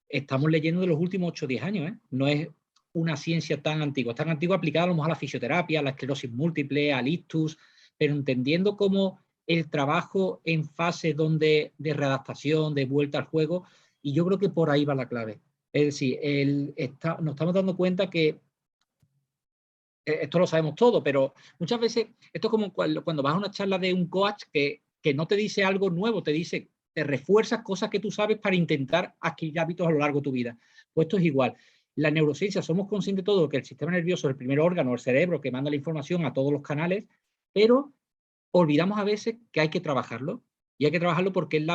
estamos leyendo de los últimos 8 o 10 años, ¿eh? No es una ciencia tan antigua aplicada a lo mejor a la fisioterapia, a la esclerosis múltiple, al ictus, pero entendiendo cómo el trabajo en fase de readaptación, de vuelta al juego, y yo creo que por ahí va la clave. Es decir, nos estamos dando cuenta que esto lo sabemos todo, pero muchas veces esto es como cuando vas a una charla de un coach que no te dice algo nuevo, te refuerzas cosas que tú sabes para intentar adquirir hábitos a lo largo de tu vida. Pues esto es igual. la neurociencia somos conscientes de todo, que el sistema nervioso es el primer órgano, el cerebro, que manda la información a todos los canales, pero olvidamos a veces que hay que trabajarlo. Y hay que trabajarlo porque es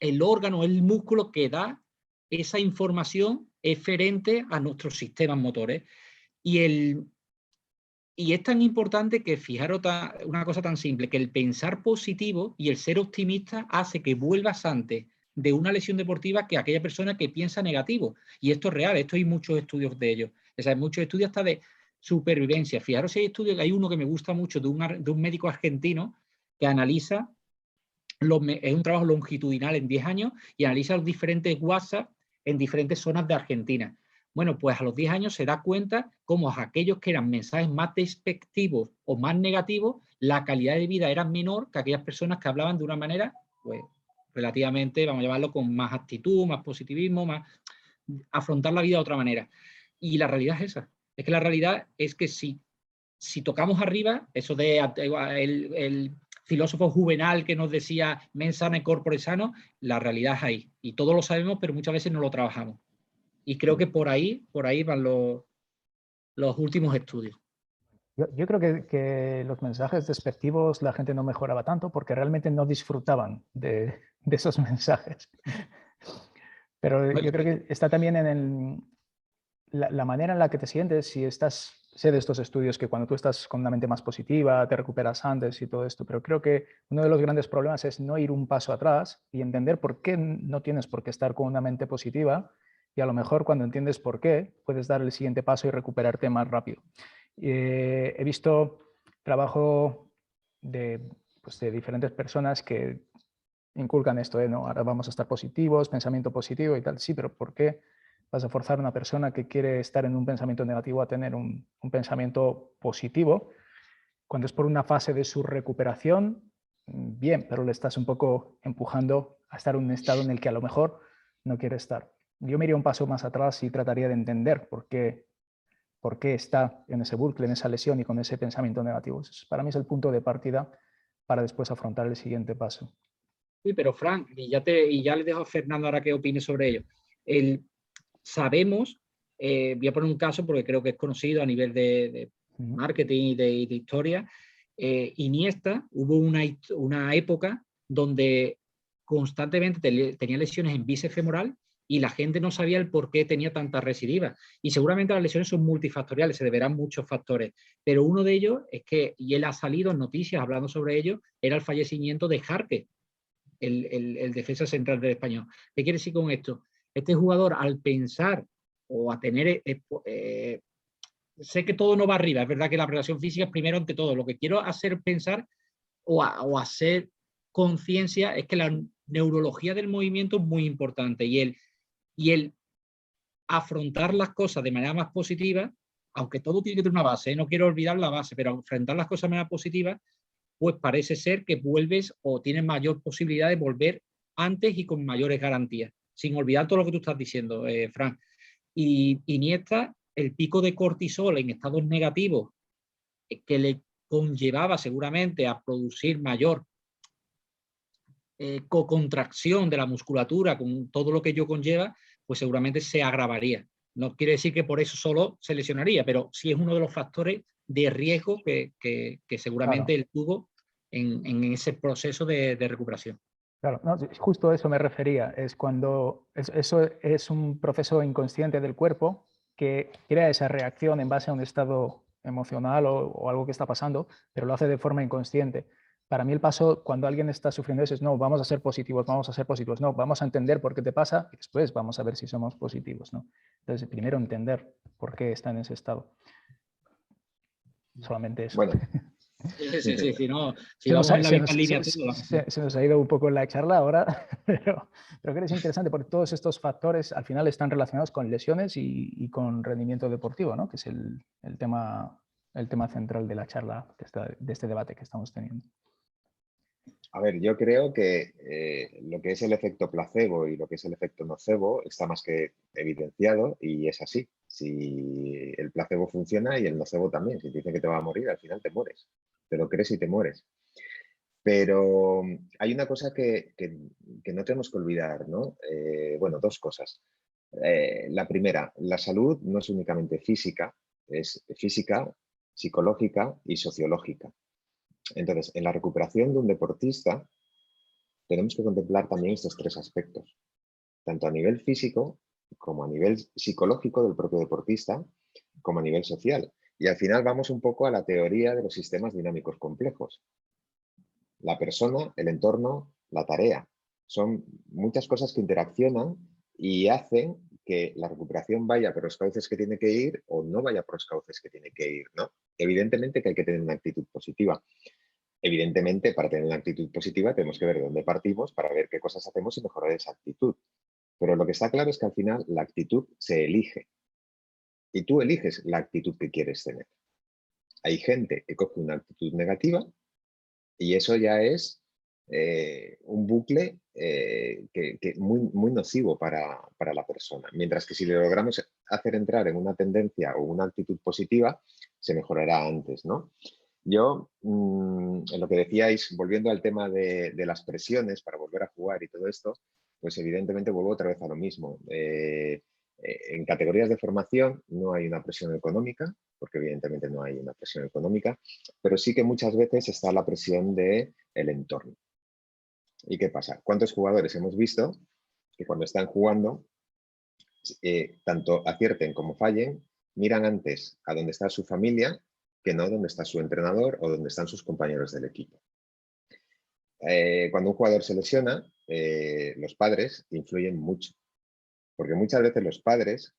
el órgano, el músculo que da esa información eferente a nuestros sistemas motores. Y es tan importante que, fijaros, una cosa tan simple, que el pensar positivo y el ser optimista hace que vuelvas antes de una lesión deportiva que aquella persona que piensa negativo. Y esto es real, esto hay muchos estudios de ello. O sea, hay muchos estudios hasta de supervivencia. Fijaros si hay estudios, hay uno que me gusta mucho de un médico argentino que analiza, es un trabajo longitudinal en 10 años y analiza los diferentes WhatsApp en diferentes zonas de Argentina. Bueno, pues a los 10 años se da cuenta cómo aquellos que eran mensajes más despectivos o más negativos, la calidad de vida era menor que aquellas personas que hablaban de una manera, pues, relativamente, vamos a llamarlo, con más actitud, más positivismo, más afrontar la vida de otra manera. Y la realidad es esa. Es que la realidad es que si tocamos arriba, eso de el filósofo Juvenal que nos decía mens sana e corpore sano, la realidad es ahí. Y todos lo sabemos, pero muchas veces no lo trabajamos. Y creo que por ahí van los últimos estudios. Yo creo que los mensajes despectivos la gente no mejoraba tanto porque realmente no disfrutaban de esos mensajes. Pero yo creo que está también en la manera en la que te sientes. Si sé de estos estudios que cuando tú estás con una mente más positiva, te recuperas antes y todo esto, pero creo que uno de los grandes problemas es no ir un paso atrás y entender por qué no tienes por qué estar con una mente positiva, y a lo mejor cuando entiendes por qué, puedes dar el siguiente paso y recuperarte más rápido. He visto trabajo de diferentes personas que inculcan esto, ¿no? Ahora vamos a estar positivos, pensamiento positivo y tal. Sí, pero ¿por qué vas a forzar a una persona que quiere estar en un pensamiento negativo a tener un pensamiento positivo? Cuando es por una fase de su recuperación, bien, pero le estás un poco empujando a estar en un estado en el que a lo mejor no quiere estar. Yo me iría un paso más atrás y trataría de entender por qué está en ese bucle, en esa lesión y con ese pensamiento negativo. Para mí es el punto de partida para después afrontar el siguiente paso. Sí, pero Frank, y ya le dejo a Fernando ahora que opine sobre ello. Sabemos, voy a poner un caso porque creo que es conocido a nivel de marketing y de historia. Iniesta, hubo una época donde constantemente tenía lesiones en bíceps femoral y la gente no sabía el por qué tenía tantas recidivas. Y seguramente las lesiones son multifactoriales, se deberán muchos factores, pero uno de ellos es que, y él ha salido en noticias hablando sobre ello, era el fallecimiento de Jarque, el defensa central del Español. ¿Qué quiere decir con esto? Este jugador, al pensar o a tener... sé que todo no va arriba, es verdad que la preparación física es primero ante todo. Lo que quiero hacer pensar o hacer conciencia es que la neurología del movimiento es muy importante y el afrontar las cosas de manera más positiva, aunque todo tiene que tener una base, no quiero olvidar la base, pero afrontar las cosas de manera positiva, pues parece ser que vuelves o tienes mayor posibilidad de volver antes y con mayores garantías, sin olvidar todo lo que tú estás diciendo, Frank. Y Iniesta, el pico de cortisol en estados negativos que le conllevaba seguramente a producir mayor cocontracción de la musculatura con todo lo que ello conlleva, pues seguramente se agravaría. No quiere decir que por eso solo se lesionaría, pero sí es uno de los factores de riesgo que seguramente él tuvo en ese proceso de recuperación. Claro, no, justo eso me refería. Es cuando eso es un proceso inconsciente del cuerpo que crea esa reacción en base a un estado emocional o algo que está pasando, pero lo hace de forma inconsciente. Para mí el paso cuando alguien está sufriendo eso es no, vamos a ser positivos, no, vamos a entender por qué te pasa y después vamos a ver si somos positivos, ¿no? Entonces, primero entender por qué está en ese estado. Solamente eso. Bueno. Sí, no, si vamos en la misma línea. Se nos ha ido un poco la charla ahora, pero creo que es interesante porque todos estos factores al final están relacionados con lesiones y con rendimiento deportivo, ¿no? Que es el tema central de la charla, de este debate que estamos teniendo. A ver, yo creo que lo que es el efecto placebo y lo que es el efecto nocebo está más que evidenciado y es así. Si el placebo funciona y el nocebo también, si te dicen que te va a morir, al final te mueres. Te lo crees y te mueres. Pero hay una cosa que no tenemos que olvidar, ¿no? Bueno, dos cosas. La primera, la salud no es únicamente física, es física, psicológica y sociológica. Entonces, en la recuperación de un deportista tenemos que contemplar también estos tres aspectos, tanto a nivel físico como a nivel psicológico del propio deportista, como a nivel social. Y al final vamos un poco a la teoría de los sistemas dinámicos complejos. La persona, el entorno, la tarea. Son muchas cosas que interaccionan y hacen que la recuperación vaya por los cauces que tiene que ir o no vaya por los cauces que tiene que ir, ¿no? Evidentemente que hay que tener una actitud positiva. Evidentemente, para tener una actitud positiva tenemos que ver de dónde partimos para ver qué cosas hacemos y mejorar esa actitud. Pero lo que está claro es que al final la actitud se elige. Y tú eliges la actitud que quieres tener. Hay gente que coge una actitud negativa y eso ya es un bucle muy nocivo para la persona. Mientras que si le logramos hacer entrar en una tendencia o una actitud positiva, se mejorará antes, ¿no? Yo, en lo que decíais, volviendo al tema de las presiones para volver a jugar y todo esto, pues evidentemente vuelvo otra vez a lo mismo. En categorías de formación no hay una presión económica, porque evidentemente no hay una presión económica, pero sí que muchas veces está la presión del entorno. ¿Y qué pasa? ¿Cuántos jugadores hemos visto que cuando están jugando, tanto acierten como fallen, miran antes a dónde está su familia que no dónde está su entrenador o dónde están sus compañeros del equipo? Cuando un jugador se lesiona, los padres influyen mucho, porque muchas veces los padres,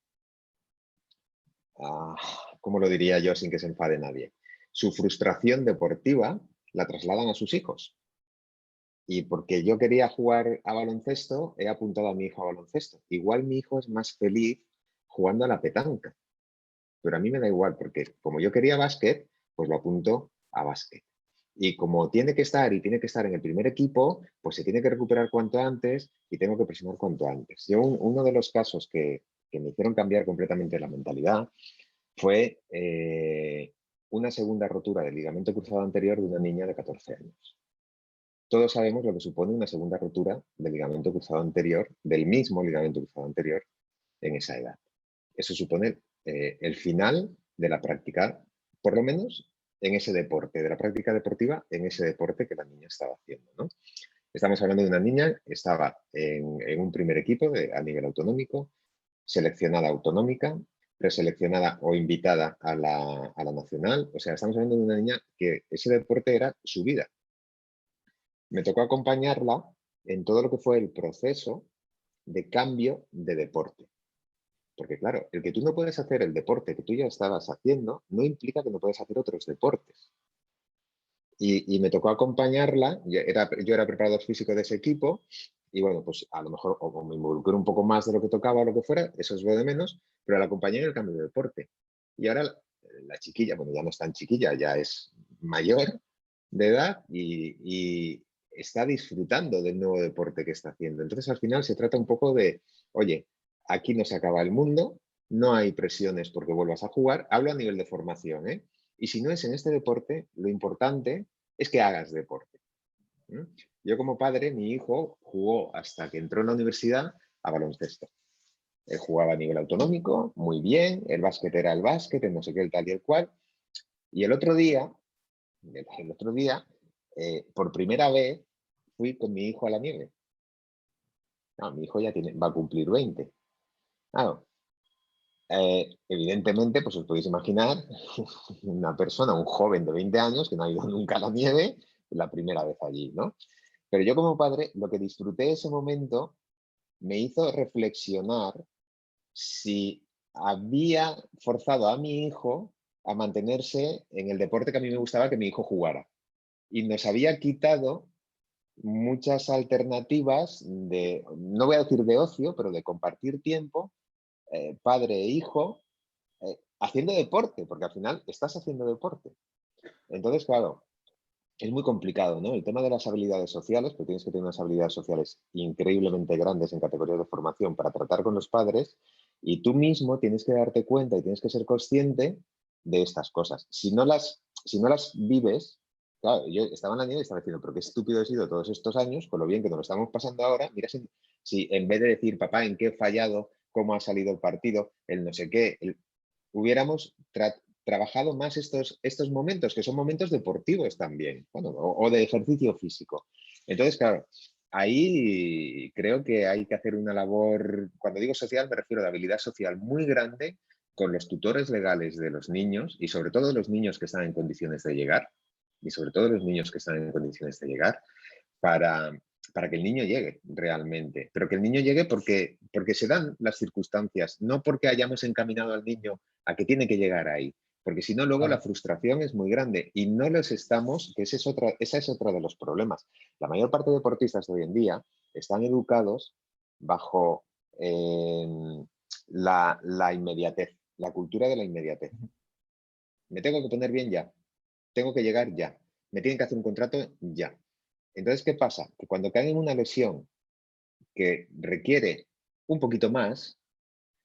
¿cómo lo diría yo sin que se enfade nadie? Su frustración deportiva la trasladan a sus hijos. Y porque yo quería jugar a baloncesto, he apuntado a mi hijo a baloncesto. Igual mi hijo es más feliz jugando a la petanca, pero a mí me da igual, porque como yo quería básquet, pues lo apunto a básquet. Y como tiene que estar y tiene que estar en el primer equipo, pues se tiene que recuperar cuanto antes y tengo que presionar cuanto antes. Yo, uno de los casos que me hicieron cambiar completamente la mentalidad fue una segunda rotura del ligamento cruzado anterior de una niña de 14 años. Todos sabemos lo que supone una segunda rotura del ligamento cruzado anterior, del mismo ligamento cruzado anterior, en esa edad. Eso supone el final de la práctica, por lo menos en ese deporte, de la práctica deportiva en ese deporte que la niña estaba haciendo, ¿no? Estamos hablando de una niña que estaba en un primer equipo a nivel autonómico, seleccionada autonómica, preseleccionada o invitada a la nacional. O sea, estamos hablando de una niña que ese deporte era su vida. Me tocó acompañarla en todo lo que fue el proceso de cambio de deporte. Porque claro, el que tú no puedes hacer el deporte que tú ya estabas haciendo no implica que no puedes hacer otros deportes. Y me tocó acompañarla, yo era preparador físico de ese equipo y bueno, pues a lo mejor o me involucré un poco más de lo que tocaba o lo que fuera, eso es lo de menos, pero la acompañé en el cambio de deporte. Y ahora la chiquilla, bueno, ya no es tan chiquilla, ya es mayor de edad y está disfrutando del nuevo deporte que está haciendo. Entonces al final se trata un poco de, oye, aquí no se acaba el mundo, no hay presiones porque vuelvas a jugar, hablo a nivel de formación, ¿eh? Y si no es en este deporte, lo importante es que hagas deporte. Yo como padre, mi hijo jugó hasta que entró en la universidad a baloncesto. Él jugaba a nivel autonómico, muy bien, el básquet era el básquet, el no sé qué, el tal y el cual. Y el otro día, por primera vez, fui con mi hijo a la nieve. No, mi hijo ya va a cumplir 20. Claro, evidentemente, pues os podéis imaginar una persona, un joven de 20 años que no ha ido nunca a la nieve, la primera vez allí, ¿no? Pero yo como padre, lo que disfruté ese momento me hizo reflexionar si había forzado a mi hijo a mantenerse en el deporte que a mí me gustaba que mi hijo jugara. Y nos había quitado muchas alternativas de, no voy a decir de ocio, pero de compartir tiempo, padre e hijo, haciendo deporte, porque al final estás haciendo deporte. Entonces, claro, es muy complicado, ¿no? El tema de las habilidades sociales, porque tienes que tener unas habilidades sociales increíblemente grandes en categorías de formación para tratar con los padres, y tú mismo tienes que darte cuenta y tienes que ser consciente de estas cosas. Si no las vives, claro, yo estaba en la nieve y estaba diciendo, pero qué estúpido he sido todos estos años, con lo bien que nos lo estamos pasando ahora, mira si en vez de decir, papá, ¿en qué he fallado cómo ha salido el partido, el no sé qué. Hubiéramos trabajado más estos momentos, que son momentos deportivos también, bueno, o de ejercicio físico. Entonces, claro, ahí creo que hay que hacer una labor, cuando digo social me refiero a la habilidad social muy grande con los tutores legales de los niños y sobre todo los niños que están en condiciones de llegar, para que el niño llegue realmente, pero que el niño llegue porque se dan las circunstancias, no porque hayamos encaminado al niño a que tiene que llegar ahí, porque si no luego la frustración es muy grande y no les estamos, que ese es otro de los problemas. La mayor parte de deportistas de hoy en día están educados bajo la inmediatez, la cultura de la inmediatez. Me tengo que poner bien ya, tengo que llegar ya, me tienen que hacer un contrato ya. Entonces, ¿qué pasa? Que cuando caen en una lesión que requiere un poquito más,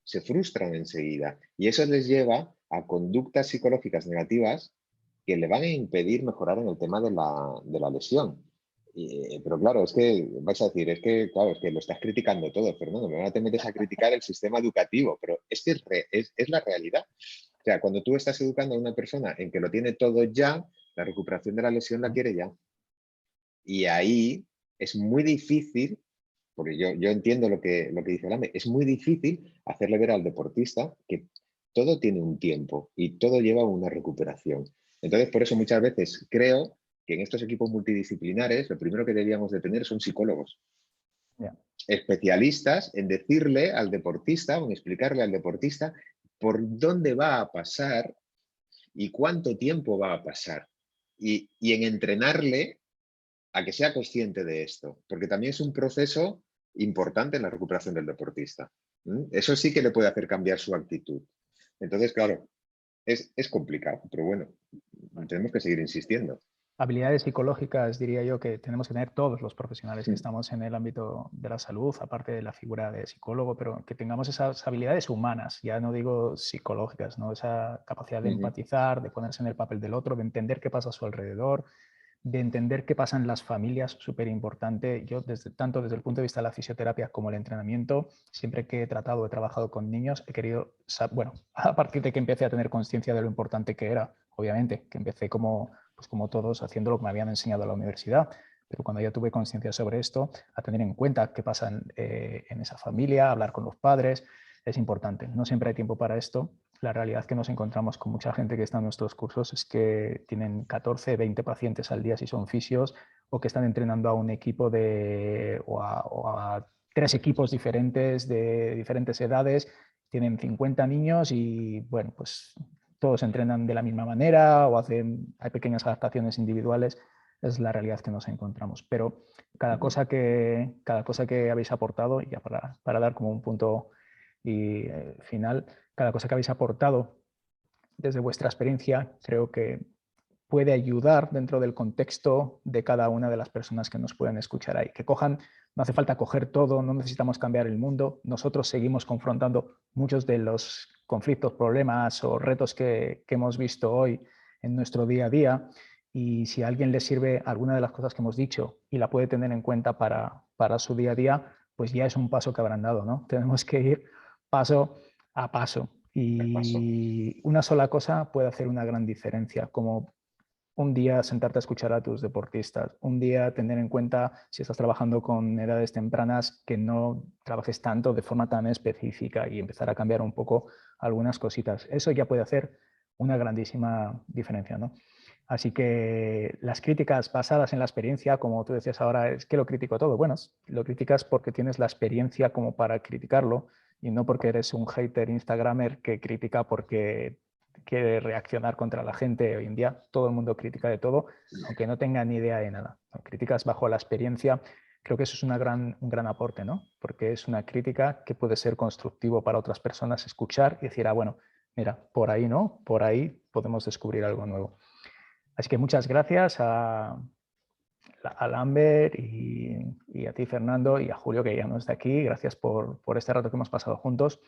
se frustran enseguida y eso les lleva a conductas psicológicas negativas que le van a impedir mejorar en el tema de la lesión. Pero claro, es que vais a decir, es que lo estás criticando todo, Fernando, me te metes a criticar el sistema educativo, pero es que es la realidad. O sea, cuando tú estás educando a una persona en que lo tiene todo ya, la recuperación de la lesión la quiere ya. Y ahí es muy difícil, porque yo entiendo lo que dice Lame, es muy difícil hacerle ver al deportista que todo tiene un tiempo y todo lleva una recuperación. Entonces, por eso muchas veces creo que en estos equipos multidisciplinares lo primero que deberíamos de tener son psicólogos. Especialistas en decirle al deportista o en explicarle al deportista por dónde va a pasar y cuánto tiempo va a pasar. Y en entrenarle a que sea consciente de esto, porque también es un proceso importante en la recuperación del deportista. Eso sí que le puede hacer cambiar su actitud. Entonces, claro, es complicado, pero bueno, tenemos que seguir insistiendo. Habilidades psicológicas, diría yo, que tenemos que tener todos los profesionales que estamos en el ámbito de la salud, aparte de la figura de psicólogo, pero que tengamos esas habilidades humanas, ya no digo psicológicas, ¿no? Esa capacidad de empatizar, de ponerse en el papel del otro, de entender qué pasa a su alrededor, de entender qué pasa en las familias, súper importante. Yo, tanto desde el punto de vista de la fisioterapia como el entrenamiento, siempre que he trabajado con niños, he querido, bueno, a partir de que empecé a tener conciencia de lo importante que era, obviamente, que empecé como todos haciendo lo que me habían enseñado en la universidad, pero cuando ya tuve conciencia sobre esto, a tener en cuenta qué pasa en esa familia, hablar con los padres, es importante. No siempre hay tiempo para esto. La realidad que nos encontramos con mucha gente que está en nuestros cursos es que tienen 14, 20 pacientes al día si son fisios, o que están entrenando a un equipo o a 3 equipos diferentes de diferentes edades, tienen 50 niños y bueno, pues todos entrenan de la misma manera o hay pequeñas adaptaciones individuales. Es la realidad que nos encontramos. Pero cada cosa que habéis aportado, ya para dar como un punto y final, cada cosa que habéis aportado desde vuestra experiencia creo que puede ayudar dentro del contexto de cada una de las personas que nos pueden escuchar ahí. Que cojan, no hace falta coger todo, no necesitamos cambiar el mundo. Nosotros seguimos confrontando muchos de los conflictos, problemas o retos que hemos visto hoy en nuestro día a día. Y si a alguien le sirve alguna de las cosas que hemos dicho y la puede tener en cuenta para su día a día, pues ya es un paso que habrán dado, ¿no? Tenemos que ir paso a paso. Y una sola cosa puede hacer una gran diferencia, como un día sentarte a escuchar a tus deportistas, un día tener en cuenta, si estás trabajando con edades tempranas, que no trabajes tanto de forma tan específica y empezar a cambiar un poco algunas cositas. Eso ya puede hacer una grandísima diferencia, ¿no? Así que las críticas basadas en la experiencia, como tú decías ahora, es que lo critico todo. Bueno, lo criticas porque tienes la experiencia como para criticarlo y no porque eres un hater instagramer que critica porque quiere reaccionar contra la gente. Hoy en día todo el mundo critica de todo, aunque no tenga ni idea de nada. Críticas bajo la experiencia, creo que eso es un gran aporte, ¿no? Porque es una crítica que puede ser constructivo para otras personas escuchar y decir, bueno, mira, por ahí no, por ahí podemos descubrir algo nuevo. Así que muchas gracias a Lambert y a ti, Fernando, y a Julio, que ya no está aquí. Gracias por este rato que hemos pasado juntos.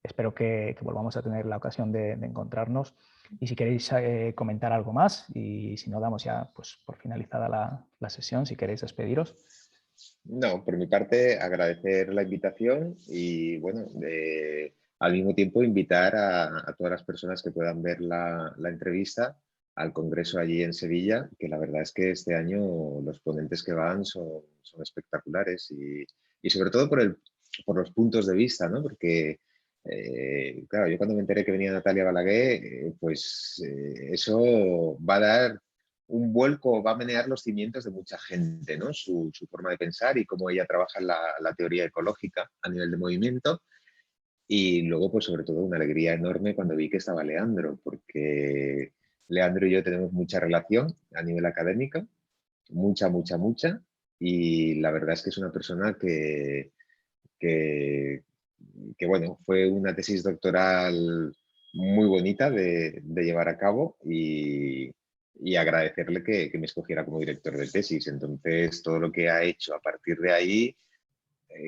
Espero que volvamos a tener la ocasión de encontrarnos. Y si queréis comentar algo más, y si no, damos ya pues, por finalizada la sesión, si queréis despediros. No, por mi parte, agradecer la invitación y, bueno, al mismo tiempo invitar a todas las personas que puedan ver la entrevista al congreso allí en Sevilla, que la verdad es que este año los ponentes que van son espectaculares y sobre todo por los puntos de vista, ¿no? Porque, claro, yo cuando me enteré que venía Natalia Balaguer, pues eso va a dar un vuelco, va a menear los cimientos de mucha gente, ¿no? Su forma de pensar y cómo ella trabaja la teoría ecológica a nivel de movimiento. Y luego, pues sobre todo, una alegría enorme cuando vi que estaba Leandro, porque Leandro y yo tenemos mucha relación a nivel académico, mucha, mucha, mucha, y la verdad es que es una persona que, bueno, fue una tesis doctoral muy bonita de llevar a cabo y agradecerle que me escogiera como director de tesis. Entonces, todo lo que ha hecho a partir de ahí,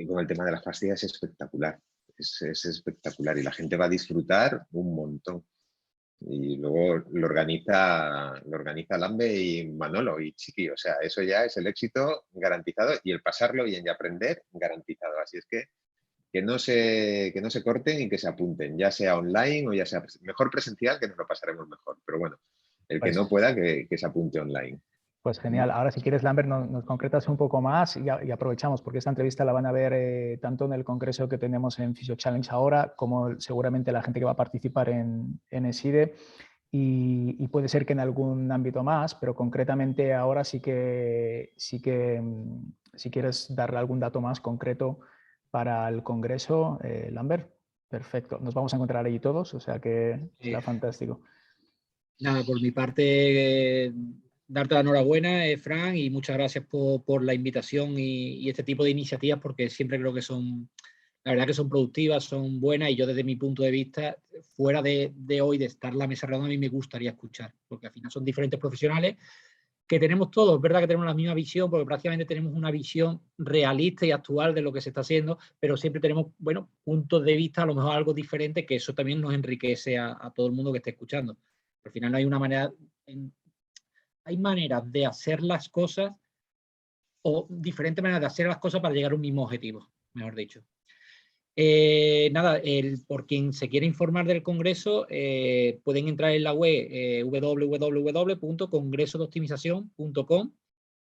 con el tema de las pastillas, es espectacular. Es espectacular y la gente va a disfrutar un montón. Y luego lo organiza Lambe y Manolo y Chiqui. O sea, eso ya es el éxito garantizado y el pasarlo bien y aprender garantizado. Así es que no se corten y que se apunten, ya sea online o ya sea mejor presencial, que nos lo pasaremos mejor. Pero bueno, el que Pues, no pueda, que se apunte online. pues genial. Ahora, si quieres, Lambert, nos concretas un poco más y aprovechamos, porque esta entrevista la van a ver tanto en el congreso que tenemos en Physio Challenge ahora, como seguramente la gente que va a participar en ESIDE. Y puede ser que en algún ámbito más, pero concretamente ahora sí que si quieres darle algún dato más concreto para el congreso, Lambert, perfecto. Nos vamos a encontrar allí todos, o sea que será fantástico. Nada, por mi parte, darte la enhorabuena, Fran, y muchas gracias por la invitación y este tipo de iniciativas, porque siempre creo que son, la verdad que son productivas, son buenas, y yo desde mi punto de vista, fuera de hoy, de estar en la mesa redonda, a mí me gustaría escuchar, porque al final son diferentes profesionales que tenemos todos, es verdad que tenemos la misma visión, porque prácticamente tenemos una visión realista y actual de lo que se está haciendo, pero siempre tenemos, bueno, puntos de vista, a lo mejor algo diferente, que eso también nos enriquece a todo el mundo que esté escuchando. Al final no hay una manera, hay maneras de hacer las cosas o diferentes maneras de hacer las cosas para llegar a un mismo objetivo, mejor dicho. Nada, por quien se quiere informar del congreso, pueden entrar en la web www.congresodeoptimización.com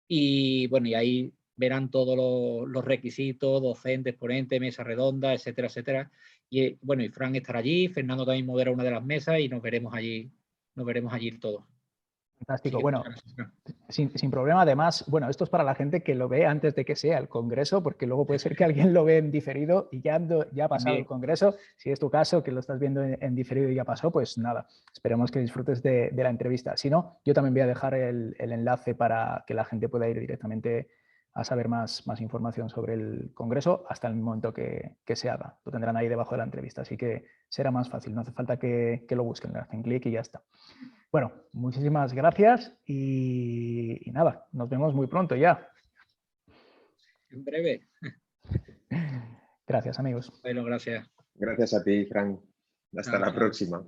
y bueno, y ahí verán todos los requisitos, docentes, ponentes, mesa redonda, etcétera, etcétera. Y bueno, y Fran estará allí, Fernando también modera una de las mesas y nos veremos allí todos. Fantástico. Bueno, sin problema. Además, bueno, esto es para la gente que lo ve antes de que sea el congreso, porque luego puede ser que alguien lo ve en diferido y ya ha pasado el congreso. Si es tu caso, que lo estás viendo en diferido y ya pasó, pues nada, esperemos que disfrutes de la entrevista. Si no, yo también voy a dejar el enlace para que la gente pueda ir directamente a saber más información sobre el congreso hasta el momento que se haga. Lo tendrán ahí debajo de la entrevista, así que será más fácil. No hace falta que lo busquen, le hacen clic y ya está. Bueno, muchísimas gracias y nada, nos vemos muy pronto ya. En breve. Gracias, amigos. Bueno, gracias. Gracias a ti, Fran. Hasta la próxima.